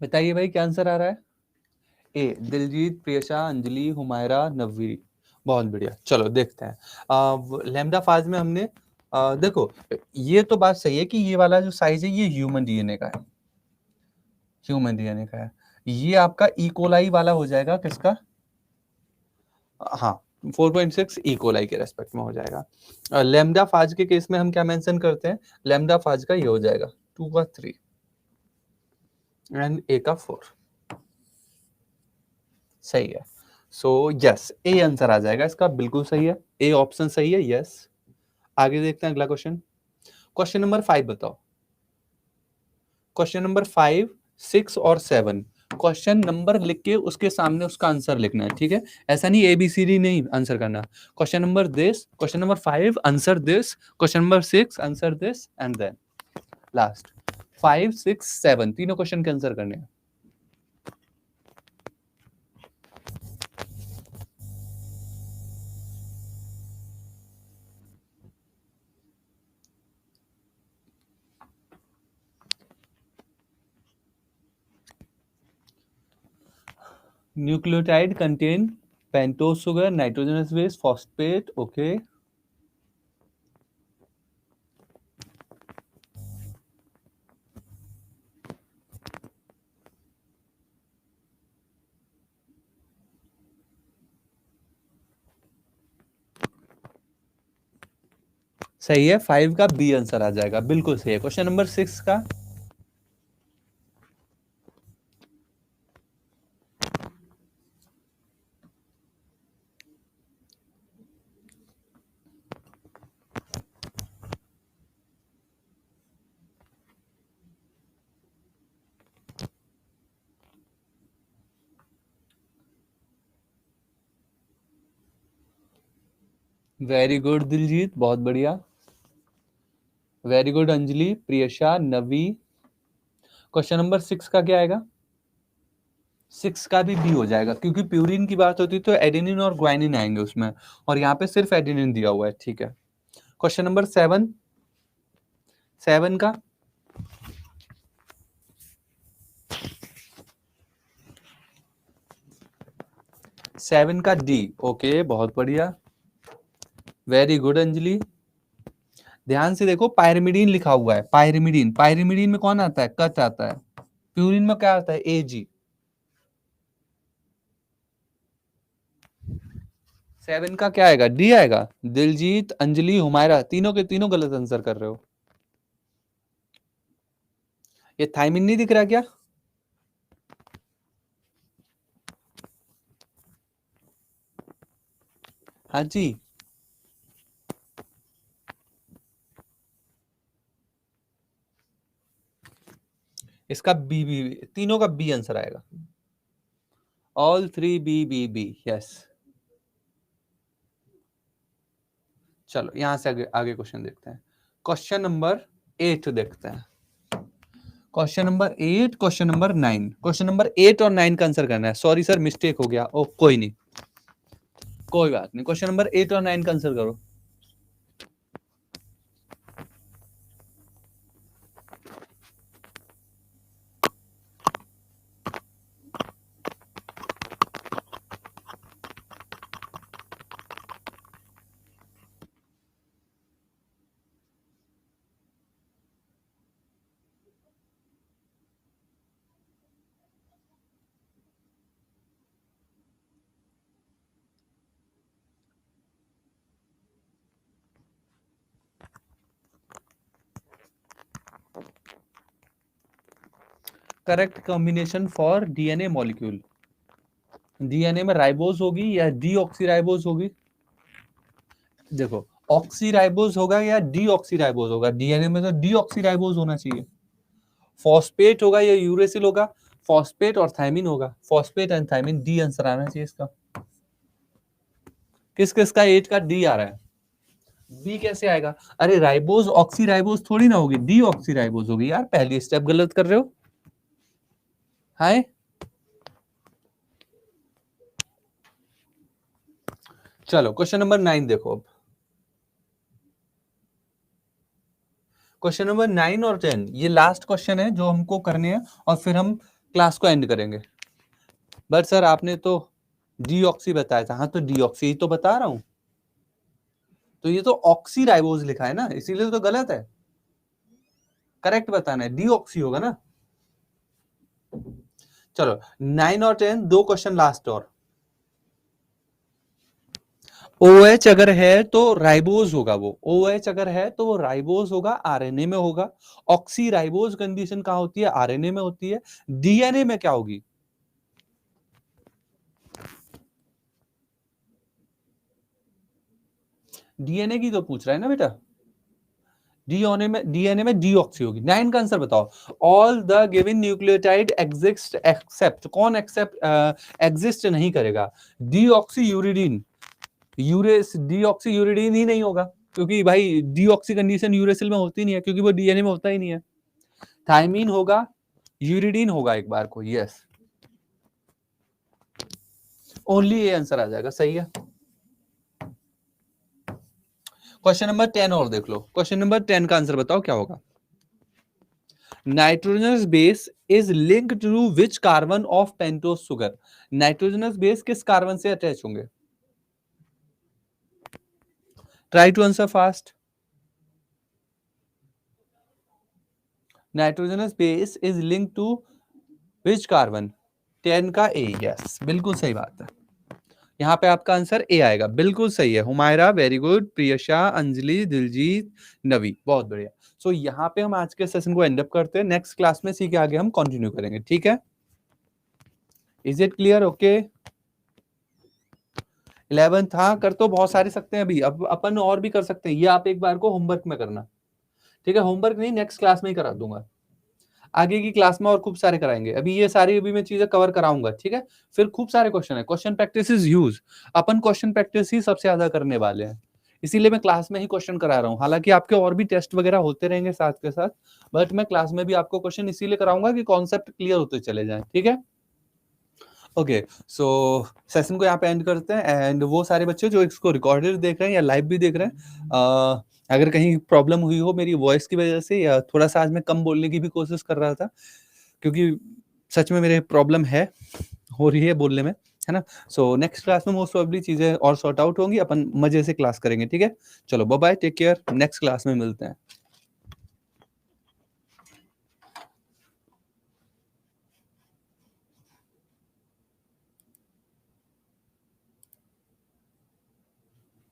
बताइए भाई क्या आंसर आ रहा है। ए, दिलजीत, प्रियशा, अंजलि, हुमायरा, नवीर। बहुत बढ़िया, चलो देखते हैं। लैम्डा फाज में हमने देखो, ये तो बात सही है कि ये वाला जो साइज है ये ह्यूमन डीएनए का है, ह्यूमन डीएनए का है। ये आपका इकोलाई वाला हो जाएगा किसका, हाँ 4.6 इकोलाई के रेस्पेक्ट में हो जाएगा। लैम्डा फाज के केस में हम क्या मेंशन करते हैं, लैम्डा फाज का ये हो जाएगा 2 का 3 एंड ए का 4। सही है, सो यस ए आंसर आ जाएगा इसका, बिल्कुल सही है, ए ऑप्शन सही है, यस। आगे देखते हैं अगला क्वेश्चन, क्वेश्चन नंबर 5 बताओ। क्वेश्चन नंबर 5, 6 और 7, क्वेश्चन नंबर लिख के उसके सामने उसका आंसर लिखना है, ठीक है। ऐसा नहीं ABCD नहीं आंसर करना। Question number this, question number 5 answer this, question number 6 answer this and then last 5, 6, 7 तीनों क्वेश्चन के आंसर करने हैं। Nucleotide contain pentose sugar, nitrogenous base, phosphate, okay. सही है, 5 का बी आंसर आ जाएगा, बिल्कुल सही है। क्वेश्चन नंबर 6 का, वेरी गुड दिलजीत, बहुत बढ़िया, वेरी गुड अंजलि, प्रियशा, नवी। क्वेश्चन नंबर 6 का क्या आएगा, 6 का भी बी हो जाएगा, क्योंकि प्यूरिन की बात होती तो एडेनिन और ग्वाइनिन आएंगे उसमें, और यहाँ पे सिर्फ एडेनिन दिया हुआ है, ठीक है। क्वेश्चन नंबर 7, 7 का, 7 का डी, ओके बहुत बढ़िया, वेरी गुड अंजलि। ध्यान से देखो, पायरिमिडीन लिखा हुआ है, पायरिमिडीन, पायरिमिडीन में कौन आता है, कच आता है, प्यूरिन में क्या आता है, एजी। 7 का क्या आएगा, डी आएगा। दिलजीत, अंजलि, हुमायरा तीनों के तीनों गलत आंसर कर रहे हो। ये थाइमिन नहीं दिख रहा क्या, हाँ जी, इसका बी तीनों का बी आंसर आएगा, ऑल 3 बी, यस। चलो यहां से आगे आगे क्वेश्चन देखते हैं, क्वेश्चन नंबर 8 देखते हैं। Question number 8, question number 9, question number 8 और 9 का आंसर करना है। सॉरी सर, मिस्टेक हो गया। ओ कोई नहीं, कोई बात नहीं। क्वेश्चन नंबर 8 और 9 का आंसर करो। Correct combination for DNA molecule. DNA में राइबोज होगी या डीऑक्सीराइबोज होगी? देखो, ऑक्सीराइबोज होगा या डीऑक्सीराइबोज होगा? डीएनए में तो डीऑक्सीराइबोज होना चाहिए। फॉस्फेट होगा या यूरेसिल होगा? फॉस्फेट और थायमिन होगा। Phosphate and thymine, D answer आना चाहिए इसका। किस किस का 8 का डी आ रहा है? बी कैसे आएगा? अरे राइबोज ऑक्सीराइबोज थोड़ी ना होगी, डीऑक्सीराइबोज होगी यार। पहली स्टेप गलत कर रहे हो। हाय, चलो क्वेश्चन नंबर 9 देखो अब। क्वेश्चन नंबर 9 और 10 ये लास्ट क्वेश्चन है जो हमको करने हैं, और फिर हम क्लास को एंड करेंगे। बट सर आपने तो डीऑक्सी बताया था। हाँ तो डीऑक्सी तो बता रहा हूं, तो ये तो ऑक्सीराइबोज लिखा है ना, इसीलिए तो गलत है। करेक्ट बताना है, डीऑक्सी होगा ना। चलो 9 और 10 दो क्वेश्चन लास्ट और। OH अगर है तो राइबोज होगा वो। OH अगर है तो वो राइबोज होगा, आरएनए में होगा। ऑक्सी राइबोज कंडीशन कहां होती है? आरएनए में होती है। डीएनए में क्या होगी? डीएनए की तो पूछ रहा है ना बेटा। डीएनए में डीऑक्सी होगी। 9 का आंसर बताओ। All the given nucleotide exist except, कौन एक्सेप्ट एग्जिस्ट नहीं करेगा? Deoxy uridine. डीऑक्सी यूरिडीन ही नहीं होगा, क्योंकि भाई डीऑक्सी कंडीशन यूरेसिल में होती नहीं है, क्योंकि वो डीएनए में होता ही नहीं है। थायमीन होगा, यूरिडीन होगा एक बार को। यस, ओनली ए आंसर आ जाएगा। सही है। क्वेश्चन नंबर 10 और देख लो। क्वेश्चन नंबर 10 का आंसर बताओ क्या होगा? Nitrogenous base is linked to which carbon of pentose sugar? Nitrogenous base किस कार्बन से अटैच होंगे? Try to answer fast. Nitrogenous base is linked to which carbon? 10 का ए। यस, बिल्कुल सही बात है। यहाँ पे आपका आंसर ए आएगा। बिल्कुल सही है हुमायरा, वेरी गुड। प्रियशा, अंजलि, दिलजीत, नवी, बहुत बढ़िया। सो यहाँ पे हम आज के सेशन को एंड अप करते हैं। नेक्स्ट क्लास में सीखे आगे हम कंटिन्यू करेंगे। ठीक है, is it clear? Okay. 11th, हाँ कर तो बहुत सारे सकते हैं अभी। अब अपन और भी कर सकते हैं। ये आप एक बार को होमवर्क में करना। ठीक है, होमवर्क नहीं, नेक्स्ट क्लास में ही करा दूंगा। आगे की क्लास में और खूब सारे कराएंगे। अभी ये सारी अभी मैं चीजें कवर कराऊंगा। ठीक है, फिर खूब सारे क्वेश्चन है। Question practice is huge. अपन क्वेश्चन प्रैक्टिस ही सबसे ज्यादा करने वाले हैं, इसीलिए मैं क्लास में ही क्वेश्चन करा रहा हूँ। हालांकि आपके और भी टेस्ट वगैरह होते रहेंगे साथ के साथ, बट मैं क्लास में भी आपको क्वेश्चन इसीलिए कराऊंगा कि कॉन्सेप्ट क्लियर होते चले जाए। ठीक है, ओके। सो सेशन को यहाँ पे एंड करते हैं। एंड वो सारे बच्चे जो इसको रिकॉर्डेड देख रहे हैं या लाइव भी देख रहे हैं, अगर कहीं प्रॉब्लम हुई हो मेरी वॉइस की वजह से, या थोड़ा सा आज मैं कम बोलने की भी कोशिश कर रहा था, क्योंकि सच में मेरे प्रॉब्लम हो रही है बोलने में, है ना। सो नेक्स्ट क्लास में मोस्ट प्रोबेबली चीजें और सॉर्ट आउट होंगी। अपन मजे से क्लास करेंगे। ठीक है, चलो bye bye, take care. Next class में मिलते हैं।